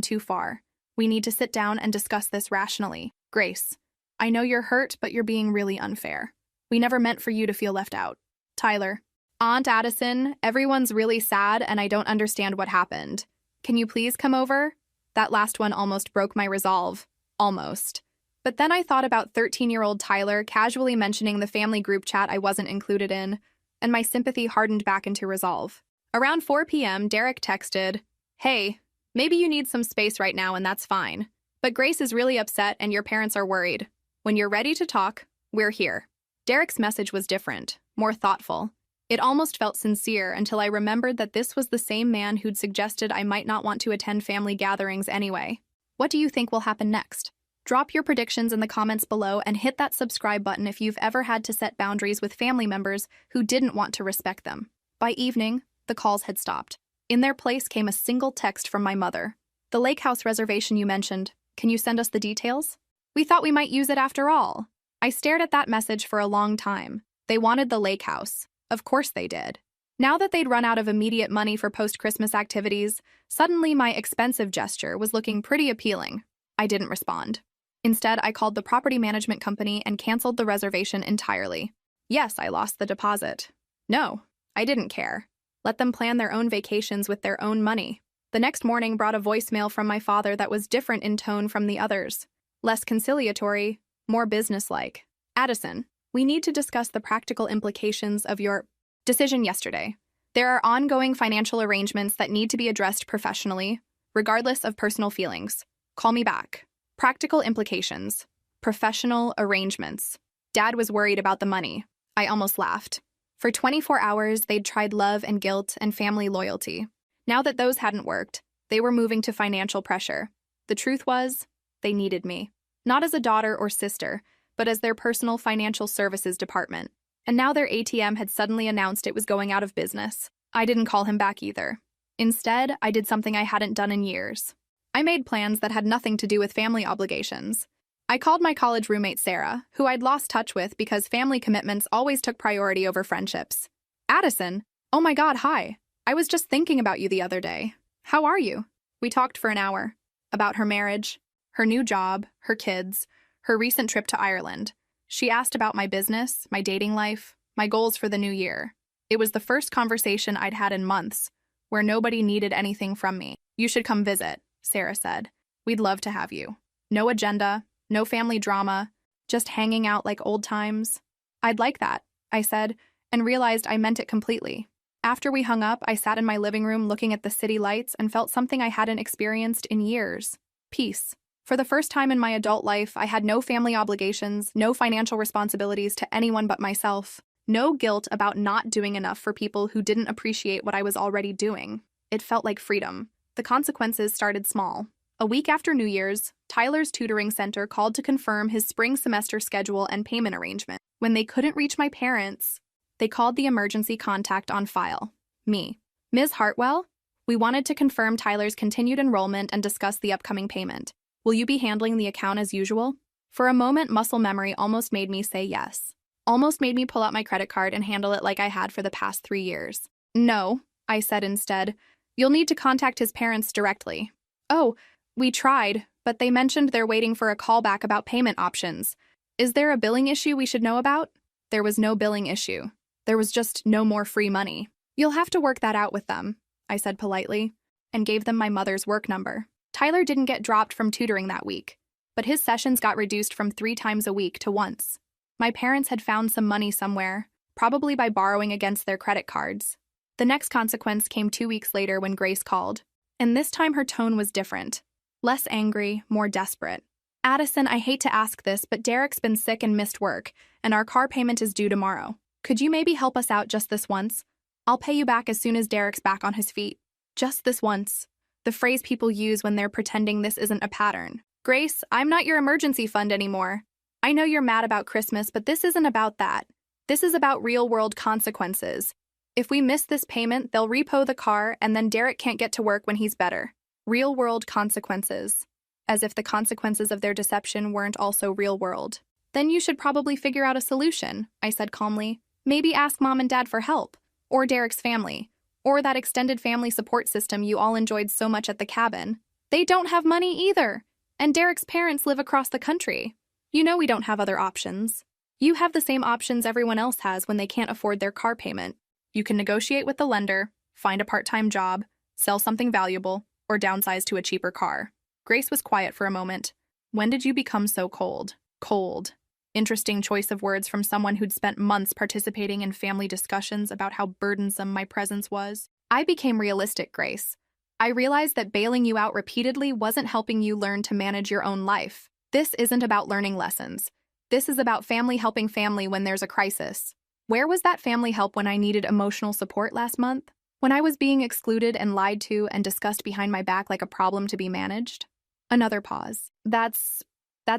too far. We need to sit down and discuss this rationally. Grace, I know you're hurt, but you're being really unfair. We never meant for you to feel left out. Tyler, Aunt Addison, everyone's really sad and I don't understand what happened. Can you please come over? That last one almost broke my resolve. Almost. But then I thought about 13-year-old Tyler casually mentioning the family group chat I wasn't included in, and my sympathy hardened back into resolve. Around 4 p.m., Derek texted, Hey, maybe you need some space right now and that's fine. But Grace is really upset and your parents are worried. When you're ready to talk, we're here. Derek's message was different, more thoughtful. It almost felt sincere until I remembered that this was the same man who'd suggested I might not want to attend family gatherings anyway. What do you think will happen next? Drop your predictions in the comments below and hit that subscribe button if you've ever had to set boundaries with family members who didn't want to respect them. By evening, the calls had stopped. In their place came a single text from my mother. The lake house reservation you mentioned, can you send us the details? We thought we might use it after all. I stared at that message for a long time. They wanted the lake house. Of course they did. Now that they'd run out of immediate money for post-Christmas activities, suddenly my expensive gesture was looking pretty appealing. I didn't respond. Instead, I called the property management company and canceled the reservation entirely. Yes, I lost the deposit. No, I didn't care. Let them plan their own vacations with their own money. The next morning brought a voicemail from my father that was different in tone from the others. Less conciliatory, more businesslike. Addison, we need to discuss the practical implications of your decision yesterday. There are ongoing financial arrangements that need to be addressed professionally, regardless of personal feelings. Call me back. Practical implications. Professional arrangements. Dad was worried about the money. I almost laughed. For 24 hours, they'd tried love and guilt and family loyalty. Now that those hadn't worked, they were moving to financial pressure. The truth was, they needed me. Not as a daughter or sister, but as their personal financial services department. And now their ATM had suddenly announced it was going out of business. I didn't call him back either. Instead, I did something I hadn't done in years. I made plans that had nothing to do with family obligations. I called my college roommate Sarah, who I'd lost touch with because family commitments always took priority over friendships. Addison, oh my God, hi. I was just thinking about you the other day. How are you? We talked for an hour. About her marriage, her new job, her kids, her recent trip to Ireland. She asked about my business, my dating life, my goals for the new year. It was the first conversation I'd had in months, where nobody needed anything from me. You should come visit, Sarah said. We'd love to have you. No agenda, no family drama, just hanging out like old times. I'd like that, I said, and realized I meant it completely. After we hung up, I sat in my living room looking at the city lights and felt something I hadn't experienced in years. Peace. For the first time in my adult life, I had no family obligations, no financial responsibilities to anyone but myself, no guilt about not doing enough for people who didn't appreciate what I was already doing. It felt like freedom. The consequences started small. A week after New Year's, Tyler's tutoring center called to confirm his spring semester schedule and payment arrangement. When they couldn't reach my parents, they called the emergency contact on file. Me. Ms. Hartwell, we wanted to confirm Tyler's continued enrollment and discuss the upcoming payment. Will you be handling the account as usual? For a moment, muscle memory almost made me say yes. Almost made me pull out my credit card and handle it like I had for the past 3 years. No, I said instead. You'll need to contact his parents directly. Oh, we tried, but they mentioned they're waiting for a call back about payment options. Is there a billing issue we should know about? There was no billing issue. There was just no more free money. You'll have to work that out with them, I said politely, and gave them my mother's work number. Tyler didn't get dropped from tutoring that week, but his sessions got reduced from 3 times a week to once. My parents had found some money somewhere, probably by borrowing against their credit cards. The next consequence came 2 weeks later when Grace called, and this time her tone was different. Less angry, more desperate. Addison, I hate to ask this, but Derek's been sick and missed work, and our car payment is due tomorrow. Could you maybe help us out just this once? I'll pay you back as soon as Derek's back on his feet. Just this once. The phrase people use when they're pretending this isn't a pattern. Grace, I'm not your emergency fund anymore. I know you're mad about Christmas, but this isn't about that. This is about real-world consequences. If we miss this payment, they'll repo the car, and then Derek can't get to work when he's better. Real-world consequences. As if the consequences of their deception weren't also real-world. Then you should probably figure out a solution, I said calmly. Maybe ask Mom and Dad for help. Or Derek's family. Or that extended family support system you all enjoyed so much at the cabin. They don't have money either. And Derek's parents live across the country. You know we don't have other options. You have the same options everyone else has when they can't afford their car payment. You can negotiate with the lender, find a part-time job, sell something valuable, or downsize to a cheaper car. Grace was quiet for a moment. When did you become so cold? Cold. Interesting choice of words from someone who'd spent months participating in family discussions about how burdensome my presence was. I became realistic, Grace. I realized that bailing you out repeatedly wasn't helping you learn to manage your own life. This isn't about learning lessons. This is about family helping family when there's a crisis. Where was that family help when I needed emotional support last month? When I was being excluded and lied to and discussed behind my back like a problem to be managed? Another pause. That's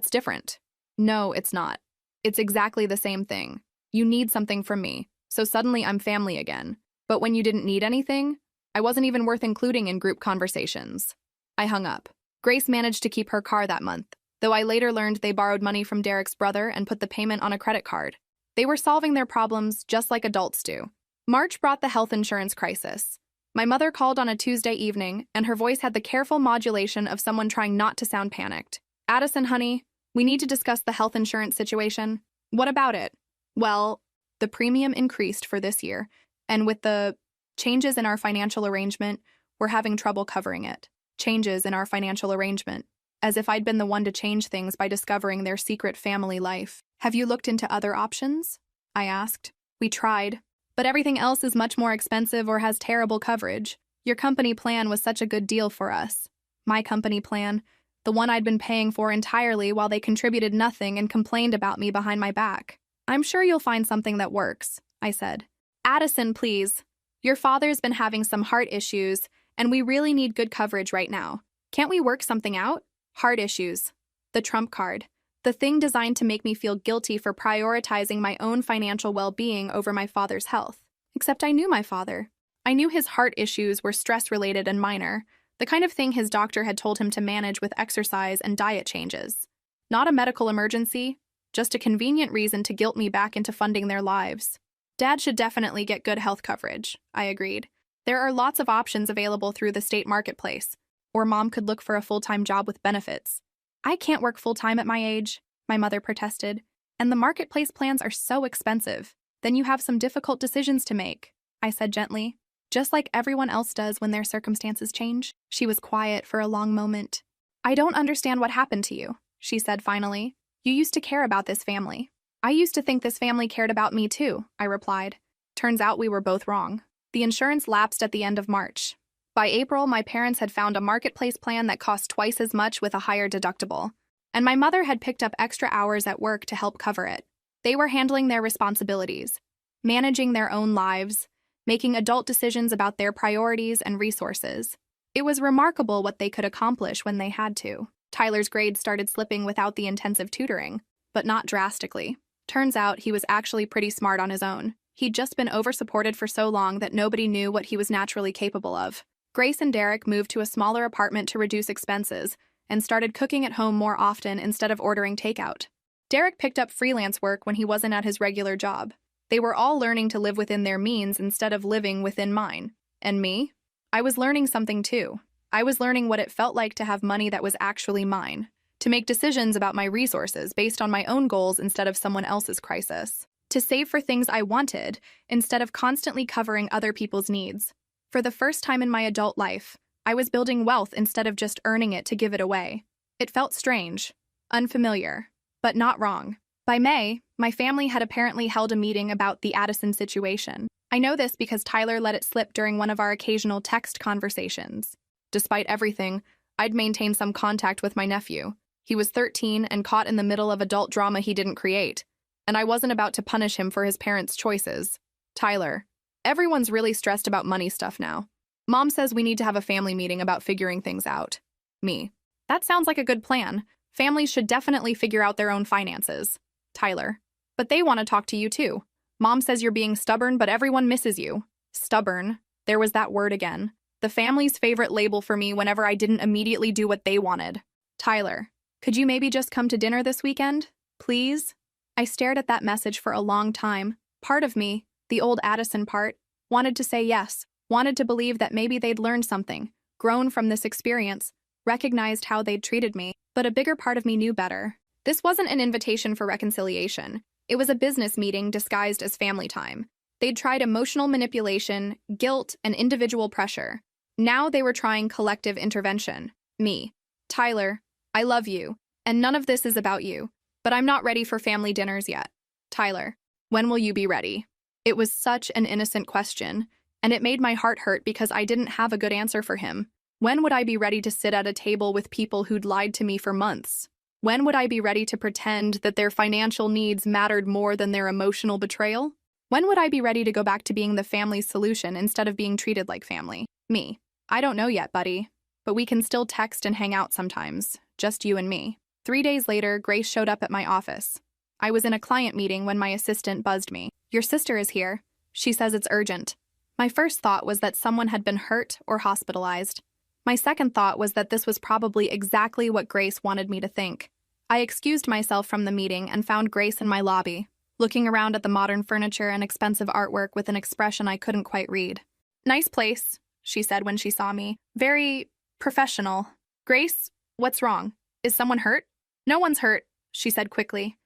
different. No, it's not. It's exactly the same thing. You need something from me, so suddenly I'm family again. But when you didn't need anything, I wasn't even worth including in group conversations. I hung up. Grace managed to keep her car that month, though I later learned they borrowed money from Derek's brother and put the payment on a credit card. They were solving their problems just like adults do. March brought the health insurance crisis. My mother called on a Tuesday evening, and her voice had the careful modulation of someone trying not to sound panicked. Addison, honey, we need to discuss the health insurance situation. What about it? Well, the premium increased for this year, and with the changes in our financial arrangement, we're having trouble covering it. Changes in our financial arrangement. As if I'd been the one to change things by discovering their secret family life. Have you looked into other options? I asked. We tried. But everything else is much more expensive or has terrible coverage. Your company plan was such a good deal for us. My company plan, the one I'd been paying for entirely while they contributed nothing and complained about me behind my back. I'm sure you'll find something that works, I said. Addison, please. Your father's been having some heart issues, and we really need good coverage right now. Can't we work something out? Heart issues. The trump card. The thing designed to make me feel guilty for prioritizing my own financial well-being over my father's health. Except I knew my father. I knew his heart issues were stress-related and minor, the kind of thing his doctor had told him to manage with exercise and diet changes. Not a medical emergency, just a convenient reason to guilt me back into funding their lives. Dad should definitely get good health coverage, I agreed. There are lots of options available through the state marketplace, or Mom could look for a full-time job with benefits. I can't work full-time at my age, my mother protested, and the marketplace plans are so expensive. Then you have some difficult decisions to make, I said gently, just like everyone else does when their circumstances change. She was quiet for a long moment. I don't understand what happened to you, she said finally. You used to care about this family. I used to think this family cared about me too, I replied. Turns out we were both wrong. The insurance lapsed at the end of March. By April, my parents had found a marketplace plan that cost twice as much with a higher deductible, and my mother had picked up extra hours at work to help cover it. They were handling their responsibilities, managing their own lives, making adult decisions about their priorities and resources. It was remarkable what they could accomplish when they had to. Tyler's grades started slipping without the intensive tutoring, but not drastically. Turns out he was actually pretty smart on his own. He'd just been over-supported for so long that nobody knew what he was naturally capable of. Grace and Derek moved to a smaller apartment to reduce expenses and started cooking at home more often instead of ordering takeout. Derek picked up freelance work when he wasn't at his regular job. They were all learning to live within their means instead of living within mine. And me? I was learning something too. I was learning what it felt like to have money that was actually mine, to make decisions about my resources based on my own goals instead of someone else's crisis, to save for things I wanted instead of constantly covering other people's needs. For the first time in my adult life, I was building wealth instead of just earning it to give it away. It felt strange, unfamiliar, but not wrong. By May, my family had apparently held a meeting about the Addison situation. I know this because Tyler let it slip during one of our occasional text conversations. Despite everything, I'd maintain some contact with my nephew. He was 13 and caught in the middle of adult drama he didn't create. And I wasn't about to punish him for his parents' choices. Tyler, everyone's really stressed about money stuff now. Mom says we need to have a family meeting about figuring things out. Me. That sounds like a good plan. Families should definitely figure out their own finances. Tyler. But they want to talk to you too. Mom says you're being stubborn, but everyone misses you. Stubborn. There was that word again. The family's favorite label for me whenever I didn't immediately do what they wanted. Tyler. Could you maybe just come to dinner this weekend? Please? I stared at that message for a long time. Part of me, the old Addison part, wanted to say yes, wanted to believe that maybe they'd learned something, grown from this experience, recognized how they'd treated me, but a bigger part of me knew better. This wasn't an invitation for reconciliation. It was a business meeting disguised as family time. They'd tried emotional manipulation, guilt, and individual pressure. Now they were trying collective intervention. Me. Tyler, I love you, and none of this is about you, but I'm not ready for family dinners yet. Tyler, when will you be ready? It was such an innocent question, and it made my heart hurt because I didn't have a good answer for him. When would I be ready to sit at a table with people who'd lied to me for months? When would I be ready to pretend that their financial needs mattered more than their emotional betrayal? When would I be ready to go back to being the family's solution instead of being treated like family? Me. I don't know yet, buddy. But we can still text and hang out sometimes, just you and me. 3 days later, Grace showed up at my office. I was in a client meeting when my assistant buzzed me. Your sister is here. She says it's urgent. My first thought was that someone had been hurt or hospitalized. My second thought was that this was probably exactly what Grace wanted me to think. I excused myself from the meeting and found Grace in my lobby, looking around at the modern furniture and expensive artwork with an expression I couldn't quite read. Nice place, she said when she saw me. Very professional. Grace, what's wrong? Is someone hurt? No one's hurt, she said quickly.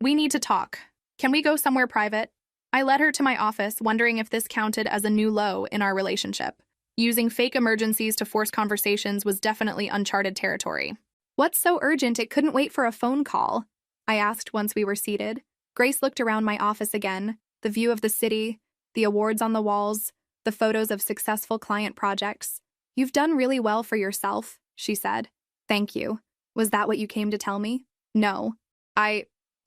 We need to talk. Can we go somewhere private? I led her to my office, wondering if this counted as a new low in our relationship. Using fake emergencies to force conversations was definitely uncharted territory. What's so urgent it couldn't wait for a phone call? I asked once we were seated. Grace looked around my office again, the view of the city, the awards on the walls, the photos of successful client projects. You've done really well for yourself, she said. Thank you. Was that what you came to tell me? No.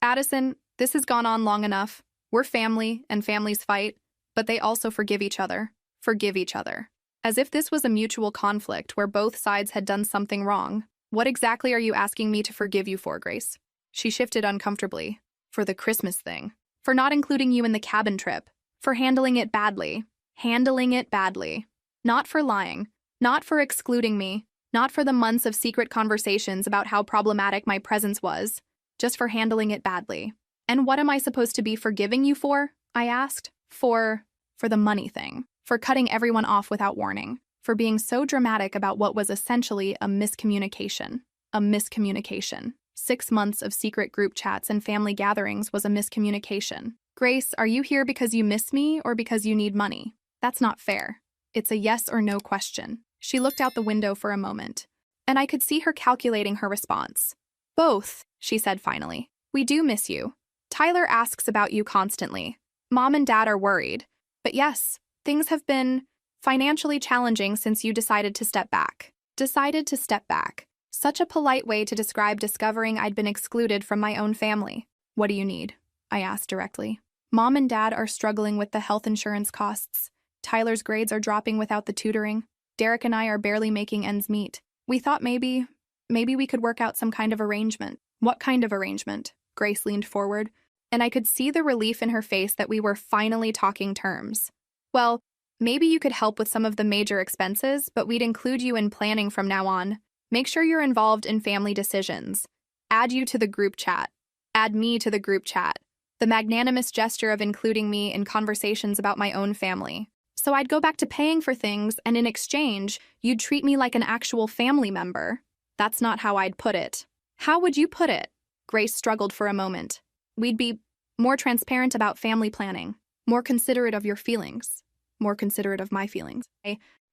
Addison, this has gone on long enough. We're family, and families fight, but they also forgive each other. Forgive each other. As if this was a mutual conflict where both sides had done something wrong. What exactly are you asking me to forgive you for, Grace? She shifted uncomfortably. For the Christmas thing. For not including you in the cabin trip. For handling it badly. Handling it badly. Not for lying. Not for excluding me. Not for the months of secret conversations about how problematic my presence was. Just for handling it badly. And what am I supposed to be forgiving you for? I asked. For the money thing. For cutting everyone off without warning. For being so dramatic about what was essentially a miscommunication. A miscommunication. 6 months of secret group chats and family gatherings was a miscommunication. Grace, are you here because you miss me or because you need money? That's not fair. It's a yes or no question. She looked out the window for a moment, and I could see her calculating her response. Both, she said finally. We do miss you. Tyler asks about you constantly. Mom and Dad are worried. But yes, things have been financially challenging since you decided to step back. Decided to step back. Such a polite way to describe discovering I'd been excluded from my own family. What do you need? I asked directly. Mom and Dad are struggling with the health insurance costs. Tyler's grades are dropping without the tutoring. Derek and I are barely making ends meet. We thought maybe we could work out some kind of arrangement. What kind of arrangement? Grace leaned forward, and I could see the relief in her face that we were finally talking terms. Well, maybe you could help with some of the major expenses, but we'd include you in planning from now on. Make sure you're involved in family decisions. Add you to the group chat. Add me to the group chat. The magnanimous gesture of including me in conversations about my own family. So I'd go back to paying for things, and in exchange, you'd treat me like an actual family member. That's not how I'd put it. How would you put it? Grace struggled for a moment. We'd be more transparent about family planning, more considerate of your feelings, more considerate of my feelings.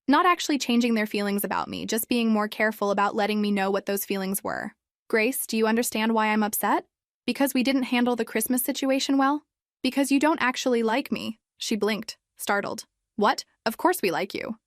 Not actually changing their feelings about me, just being more careful about letting me know what those feelings were. Grace, do you understand why I'm upset? Because we didn't handle the Christmas situation well? Because you don't actually like me. She blinked, startled. What? Of course we like you.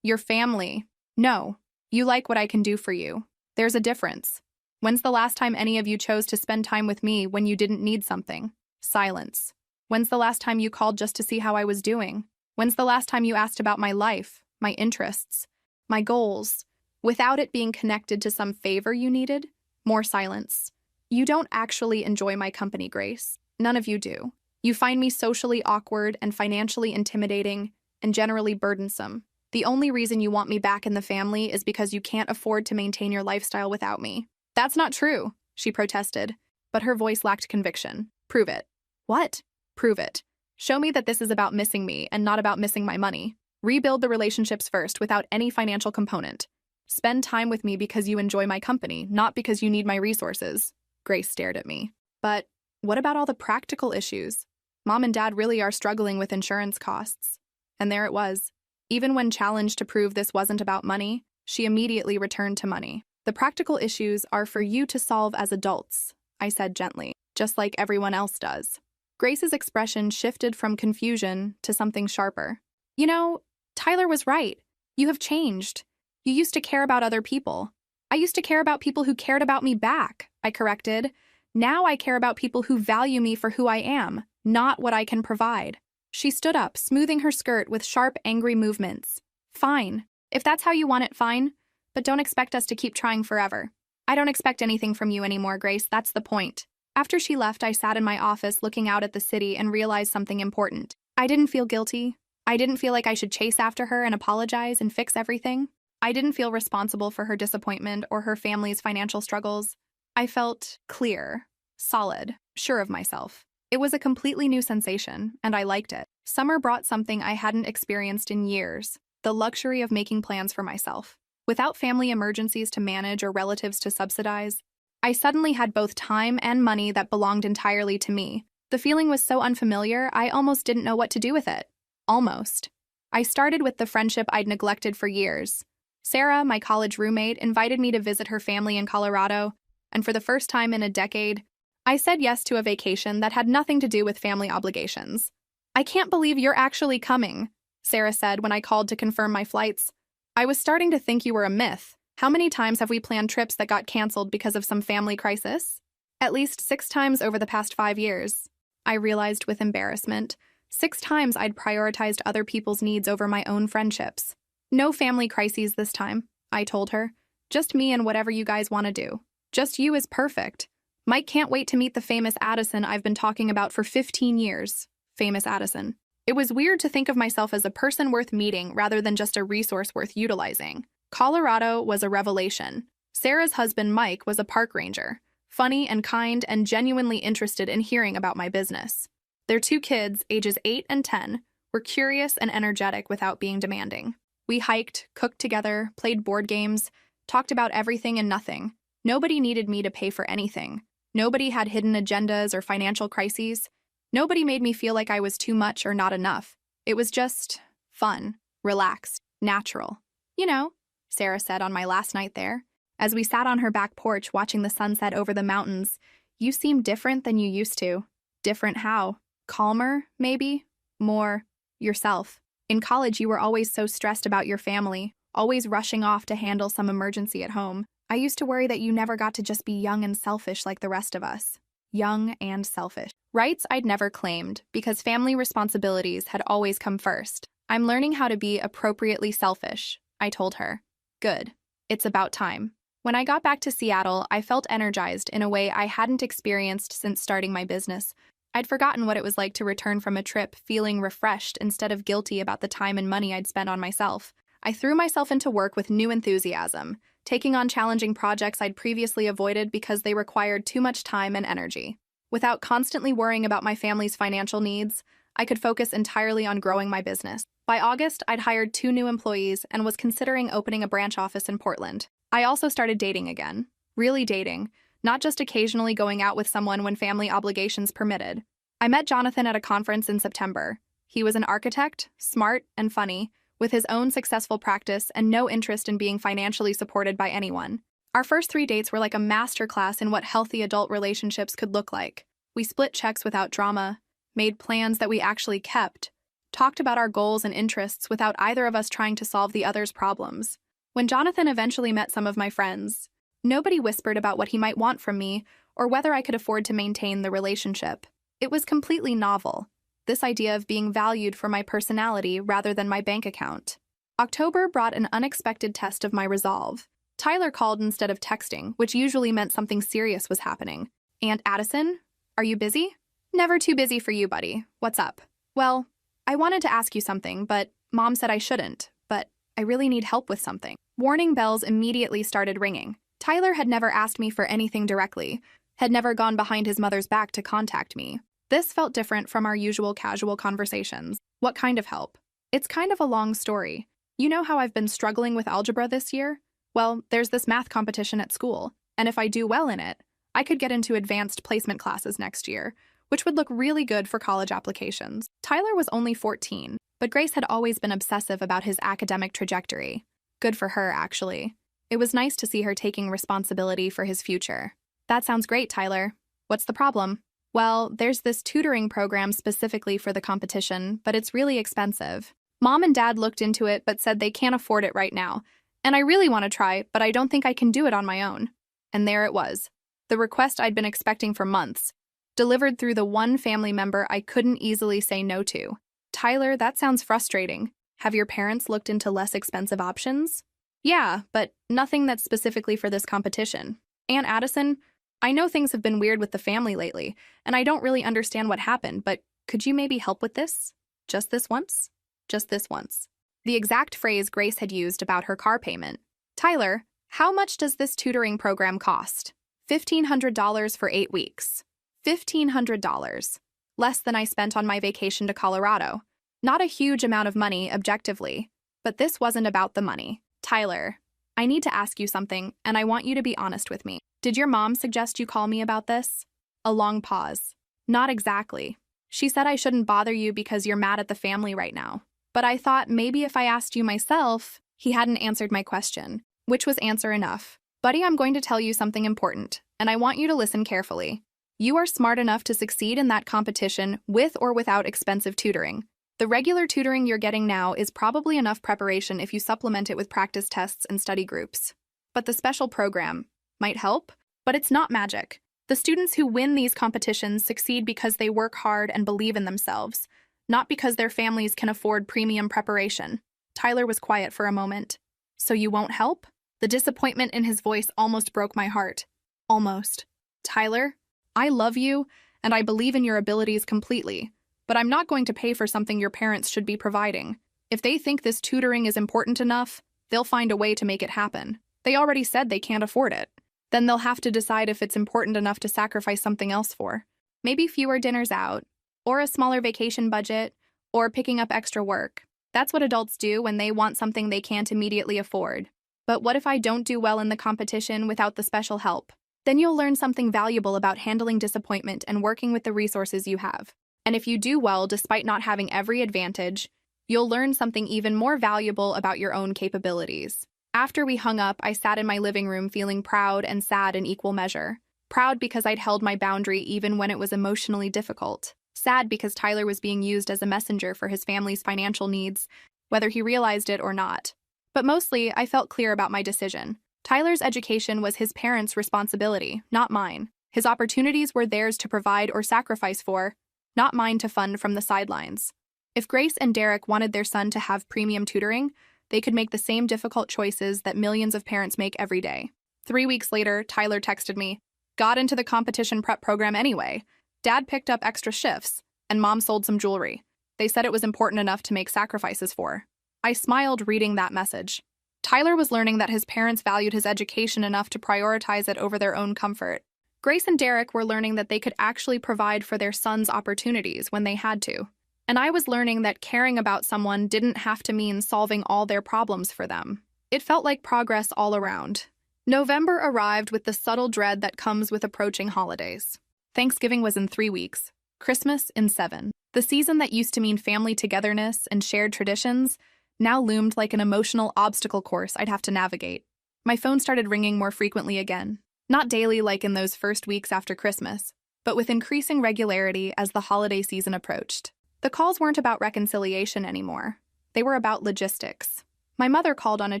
Your family. No. You like what I can do for you. There's a difference. When's the last time any of you chose to spend time with me when you didn't need something? Silence. When's the last time you called just to see how I was doing? When's the last time you asked about my life, my interests, my goals, without it being connected to some favor you needed? More silence. You don't actually enjoy my company, Grace. None of you do. You find me socially awkward and financially intimidating and generally burdensome. The only reason you want me back in the family is because you can't afford to maintain your lifestyle without me. That's not true, she protested, but her voice lacked conviction. Prove it. What? Prove it. Show me that this is about missing me and not about missing my money. Rebuild the relationships first without any financial component. Spend time with me because you enjoy my company, not because you need my resources. Grace stared at me. But what about all the practical issues? Mom and Dad really are struggling with insurance costs. And there it was. Even when challenged to prove this wasn't about money, she immediately returned to money. The practical issues are for you to solve as adults, I said gently, just like everyone else does. Grace's expression shifted from confusion to something sharper. You know, Tyler was right. You have changed. You used to care about other people. I used to care about people who cared about me back, I corrected. Now I care about people who value me for who I am, not what I can provide. She stood up, smoothing her skirt with sharp, angry movements. Fine. If that's how you want it, fine. But don't expect us to keep trying forever. I don't expect anything from you anymore, Grace. That's the point. After she left, I sat in my office looking out at the city and realized something important. I didn't feel guilty. I didn't feel like I should chase after her and apologize and fix everything. I didn't feel responsible for her disappointment or her family's financial struggles. I felt clear, solid, sure of myself. It was a completely new sensation, and I liked it. Summer brought something I hadn't experienced in years, the luxury of making plans for myself. Without family emergencies to manage or relatives to subsidize, I suddenly had both time and money that belonged entirely to me. The feeling was so unfamiliar, I almost didn't know what to do with it. Almost. I started with the friendship I'd neglected for years. Sarah, my college roommate, invited me to visit her family in Colorado, and for the first time in a decade, I said yes to a vacation that had nothing to do with family obligations. I can't believe you're actually coming, Sarah said when I called to confirm my flights. I was starting to think you were a myth. How many times have we planned trips that got canceled because of some family crisis? At least 6 times over the past 5 years. I realized with embarrassment. 6 times I'd prioritized other people's needs over my own friendships. No family crises this time, I told her. Just me and whatever you guys want to do. Just you is perfect. Mike can't wait to meet the famous Addison I've been talking about for 15 years. Famous Addison. It was weird to think of myself as a person worth meeting rather than just a resource worth utilizing. Colorado was a revelation. Sarah's husband, Mike, was a park ranger, funny and kind and genuinely interested in hearing about my business. Their 2 kids, ages 8 and 10, were curious and energetic without being demanding. We hiked, cooked together, played board games, talked about everything and nothing. Nobody needed me to pay for anything. Nobody had hidden agendas or financial crises. Nobody made me feel like I was too much or not enough. It was just fun, relaxed, natural. You know, Sarah said on my last night there. As we sat on her back porch watching the sunset over the mountains, you seem different than you used to. Different how? Calmer, maybe? More yourself. In college, you were always so stressed about your family, always rushing off to handle some emergency at home. I used to worry that you never got to just be young and selfish like the rest of us. Young and selfish. Rights I'd never claimed, because family responsibilities had always come first. I'm learning how to be appropriately selfish, I told her. Good. It's about time. When I got back to Seattle, I felt energized in a way I hadn't experienced since starting my business. I'd forgotten what it was like to return from a trip feeling refreshed instead of guilty about the time and money I'd spent on myself. I threw myself into work with new enthusiasm, taking on challenging projects I'd previously avoided because they required too much time and energy. Without constantly worrying about my family's financial needs, I could focus entirely on growing my business. By August, I'd hired 2 new employees and was considering opening a branch office in Portland. I also started dating again. Really dating, not just occasionally going out with someone when family obligations permitted. I met Jonathan at a conference in September. He was an architect, smart and funny, with his own successful practice and no interest in being financially supported by anyone. Our first 3 dates were like a masterclass in what healthy adult relationships could look like. We split checks without drama, made plans that we actually kept, talked about our goals and interests without either of us trying to solve the other's problems. When Jonathan eventually met some of my friends, nobody whispered about what he might want from me or whether I could afford to maintain the relationship. It was completely novel, this idea of being valued for my personality rather than my bank account. October brought an unexpected test of my resolve. Tyler called instead of texting, which usually meant something serious was happening. "Aunt Addison, are you busy?" "Never too busy for you, buddy. What's up?" "Well, I wanted to ask you something, but Mom said I shouldn't, but I really need help with something." Warning bells immediately started ringing. Tyler had never asked me for anything directly, had never gone behind his mother's back to contact me. This felt different from our usual casual conversations. "What kind of help?" "It's kind of a long story. You know how I've been struggling with algebra this year? Well, there's this math competition at school, and if I do well in it, I could get into advanced placement classes next year, which would look really good for college applications." Tyler was only 14, but Grace had always been obsessive about his academic trajectory. Good for her, actually. It was nice to see her taking responsibility for his future. "That sounds great, Tyler. What's the problem?" "Well, there's this tutoring program specifically for the competition, but it's really expensive. Mom and Dad looked into it but said they can't afford it right now, and I really want to try, but I don't think I can do it on my own." And there it was. The request I'd been expecting for months, delivered through the one family member I couldn't easily say no to. "Tyler, that sounds frustrating. Have your parents looked into less expensive options?" "Yeah, but nothing that's specifically for this competition. Aunt Addison, I know things have been weird with the family lately, and I don't really understand what happened, but could you maybe help with this? Just this once? Just this once." The exact phrase Grace had used about her car payment. "Tyler, how much does this tutoring program cost?" $1,500 for 8 weeks. $1,500. Less than I spent on my vacation to Colorado. Not a huge amount of money, objectively, but this wasn't about the money. "Tyler, I need to ask you something, and I want you to be honest with me. Did your mom suggest you call me about this?" A long pause. "Not exactly. She said I shouldn't bother you because you're mad at the family right now. But I thought maybe if I asked you myself." He hadn't answered my question, which was answer enough. "Buddy, I'm going to tell you something important, and I want you to listen carefully. You are smart enough to succeed in that competition with or without expensive tutoring. The regular tutoring you're getting now is probably enough preparation if you supplement it with practice tests and study groups. But the special program might help, but it's not magic. The students who win these competitions succeed because they work hard and believe in themselves, not because their families can afford premium preparation." Tyler was quiet for a moment. "So you won't help?" The disappointment in his voice almost broke my heart. Almost. "Tyler, I love you, and I believe in your abilities completely, but I'm not going to pay for something your parents should be providing. If they think this tutoring is important enough, they'll find a way to make it happen. They already said they can't afford it. Then they'll have to decide if it's important enough to sacrifice something else for. Maybe fewer dinners out, or a smaller vacation budget, or picking up extra work. That's what adults do when they want something they can't immediately afford. But what if I don't do well in the competition without the special help? Then you'll learn something valuable about handling disappointment and working with the resources you have. And if you do well despite not having every advantage, you'll learn something even more valuable about your own capabilities." After we hung up, I sat in my living room feeling proud and sad in equal measure. Proud because I'd held my boundary even when it was emotionally difficult. Sad because Tyler was being used as a messenger for his family's financial needs, whether he realized it or not. But mostly, I felt clear about my decision. Tyler's education was his parents' responsibility, not mine. His opportunities were theirs to provide or sacrifice for, not mine to fund from the sidelines. If Grace and Derek wanted their son to have premium tutoring, they could make the same difficult choices that millions of parents make every day. 3 weeks later, Tyler texted me, "Got into the competition prep program anyway. Dad picked up extra shifts, and Mom sold some jewelry. They said it was important enough to make sacrifices for." I smiled reading that message. Tyler was learning that his parents valued his education enough to prioritize it over their own comfort. Grace and Derek were learning that they could actually provide for their son's opportunities when they had to. And I was learning that caring about someone didn't have to mean solving all their problems for them. It felt like progress all around. November arrived with the subtle dread that comes with approaching holidays. Thanksgiving was in 3 weeks, Christmas in 7. The season that used to mean family togetherness and shared traditions now loomed like an emotional obstacle course I'd have to navigate. My phone started ringing more frequently again. Not daily like in those first weeks after Christmas, but with increasing regularity as the holiday season approached. The calls weren't about reconciliation anymore. They were about logistics. My mother called on a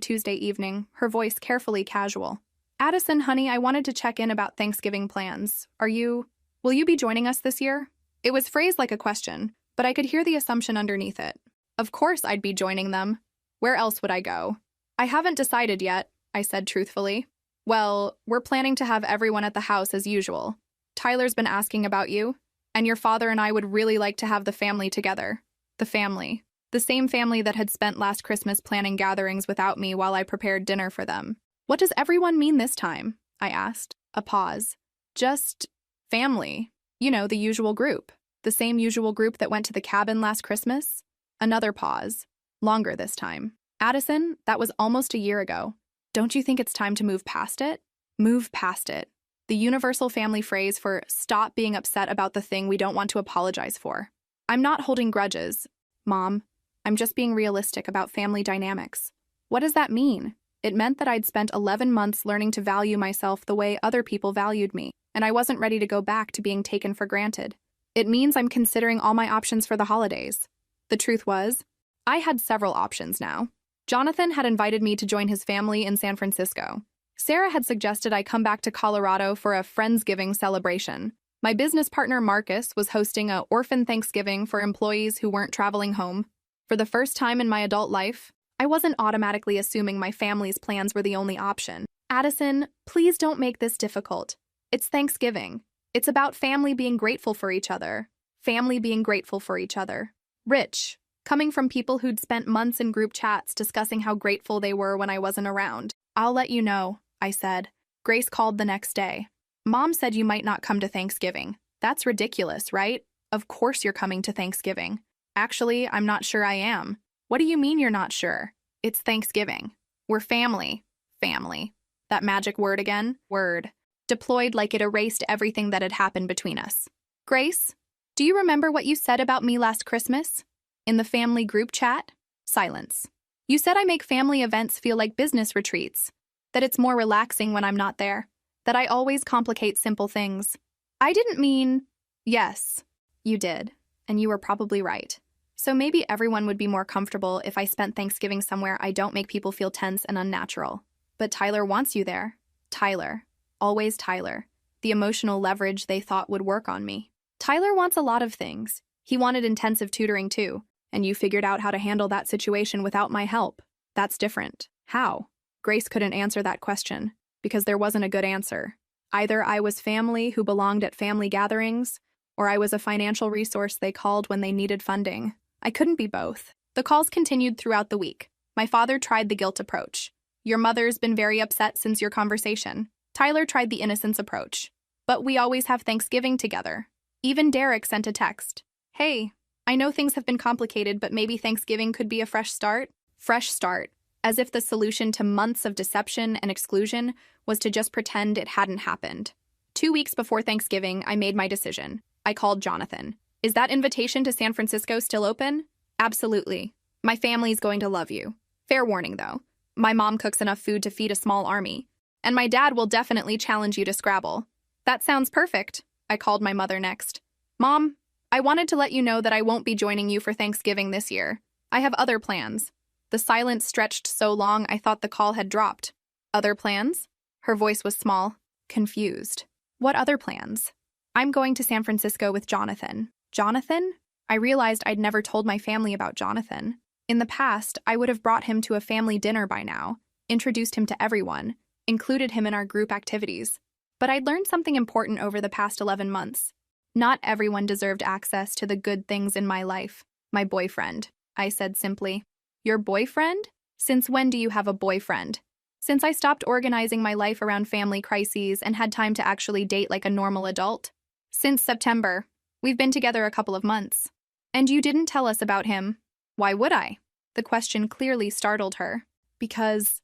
Tuesday evening, her voice carefully casual. Addison, honey, I wanted to check in about Thanksgiving plans. Will you be joining us this year? It was phrased like a question, but I could hear the assumption underneath it. Of course I'd be joining them. Where else would I go? I haven't decided yet, I said truthfully. Well, we're planning to have everyone at the house as usual. Tyler's been asking about you, and your father and I would really like to have the family together. The family. The same family that had spent last Christmas planning gatherings without me while I prepared dinner for them. What does everyone mean this time? I asked. A pause. Just family. You know, the usual group. The same usual group that went to the cabin last Christmas? Another pause. Longer this time. Addison, that was almost a year ago. Don't you think it's time to move past it? Move past it. The universal family phrase for stop being upset about the thing we don't want to apologize for. I'm not holding grudges, Mom. I'm just being realistic about family dynamics. What does that mean? It meant that I'd spent 11 months learning to value myself the way other people valued me, and I wasn't ready to go back to being taken for granted. It means I'm considering all my options for the holidays. The truth was, I had several options now. Jonathan had invited me to join his family in San Francisco. Sarah had suggested I come back to Colorado for a Friendsgiving celebration. My business partner Marcus was hosting a orphan Thanksgiving for employees who weren't traveling home. For the first time in my adult life, I wasn't automatically assuming my family's plans were the only option. Addison, please don't make this difficult. It's Thanksgiving. It's about family being grateful for each other. Family being grateful for each other. Rich. Coming from people who'd spent months in group chats discussing how grateful they were when I wasn't around. I'll let you know, I said. Grace called the next day. Mom said you might not come to Thanksgiving. That's ridiculous, right? Of course you're coming to Thanksgiving. Actually, I'm not sure I am. What do you mean you're not sure? It's Thanksgiving. We're family. Family. That magic word again? Word. Deployed like it erased everything that had happened between us. Grace, do you remember what you said about me last Christmas? In the family group chat? Silence. You said I make family events feel like business retreats. That it's more relaxing when I'm not there. That I always complicate simple things. I didn't mean... Yes, you did. And you were probably right. So maybe everyone would be more comfortable if I spent Thanksgiving somewhere I don't make people feel tense and unnatural. But Tyler wants you there. Tyler. Always Tyler. The emotional leverage they thought would work on me. Tyler wants a lot of things. He wanted intensive tutoring too, and you figured out how to handle that situation without my help. That's different. How? Grace couldn't answer that question, because there wasn't a good answer. Either I was family who belonged at family gatherings, or I was a financial resource they called when they needed funding. I couldn't be both. The calls continued throughout the week. My father tried the guilt approach. Your mother's been very upset since your conversation. Tyler tried the innocence approach. But we always have Thanksgiving together. Even Derek sent a text. Hey, I know things have been complicated, but maybe Thanksgiving could be a fresh start? Fresh start. As if the solution to months of deception and exclusion was to just pretend it hadn't happened. 2 weeks before Thanksgiving, I made my decision. I called Jonathan. Is that invitation to San Francisco still open? Absolutely. My family's going to love you. Fair warning, though. My mom cooks enough food to feed a small army. And my dad will definitely challenge you to Scrabble. That sounds perfect. I called my mother next. Mom, I wanted to let you know that I won't be joining you for Thanksgiving this year. I have other plans. The silence stretched so long I thought the call had dropped. Other plans? Her voice was small, confused. What other plans? I'm going to San Francisco with Jonathan. Jonathan? I realized I'd never told my family about Jonathan. In the past, I would have brought him to a family dinner by now, introduced him to everyone, included him in our group activities. But I'd learned something important over the past 11 months. Not everyone deserved access to the good things in my life. My boyfriend, I said simply. Your boyfriend? Since when do you have a boyfriend? Since I stopped organizing my life around family crises and had time to actually date like a normal adult. Since September. We've been together a couple of months. And you didn't tell us about him. Why would I? The question clearly startled her. Because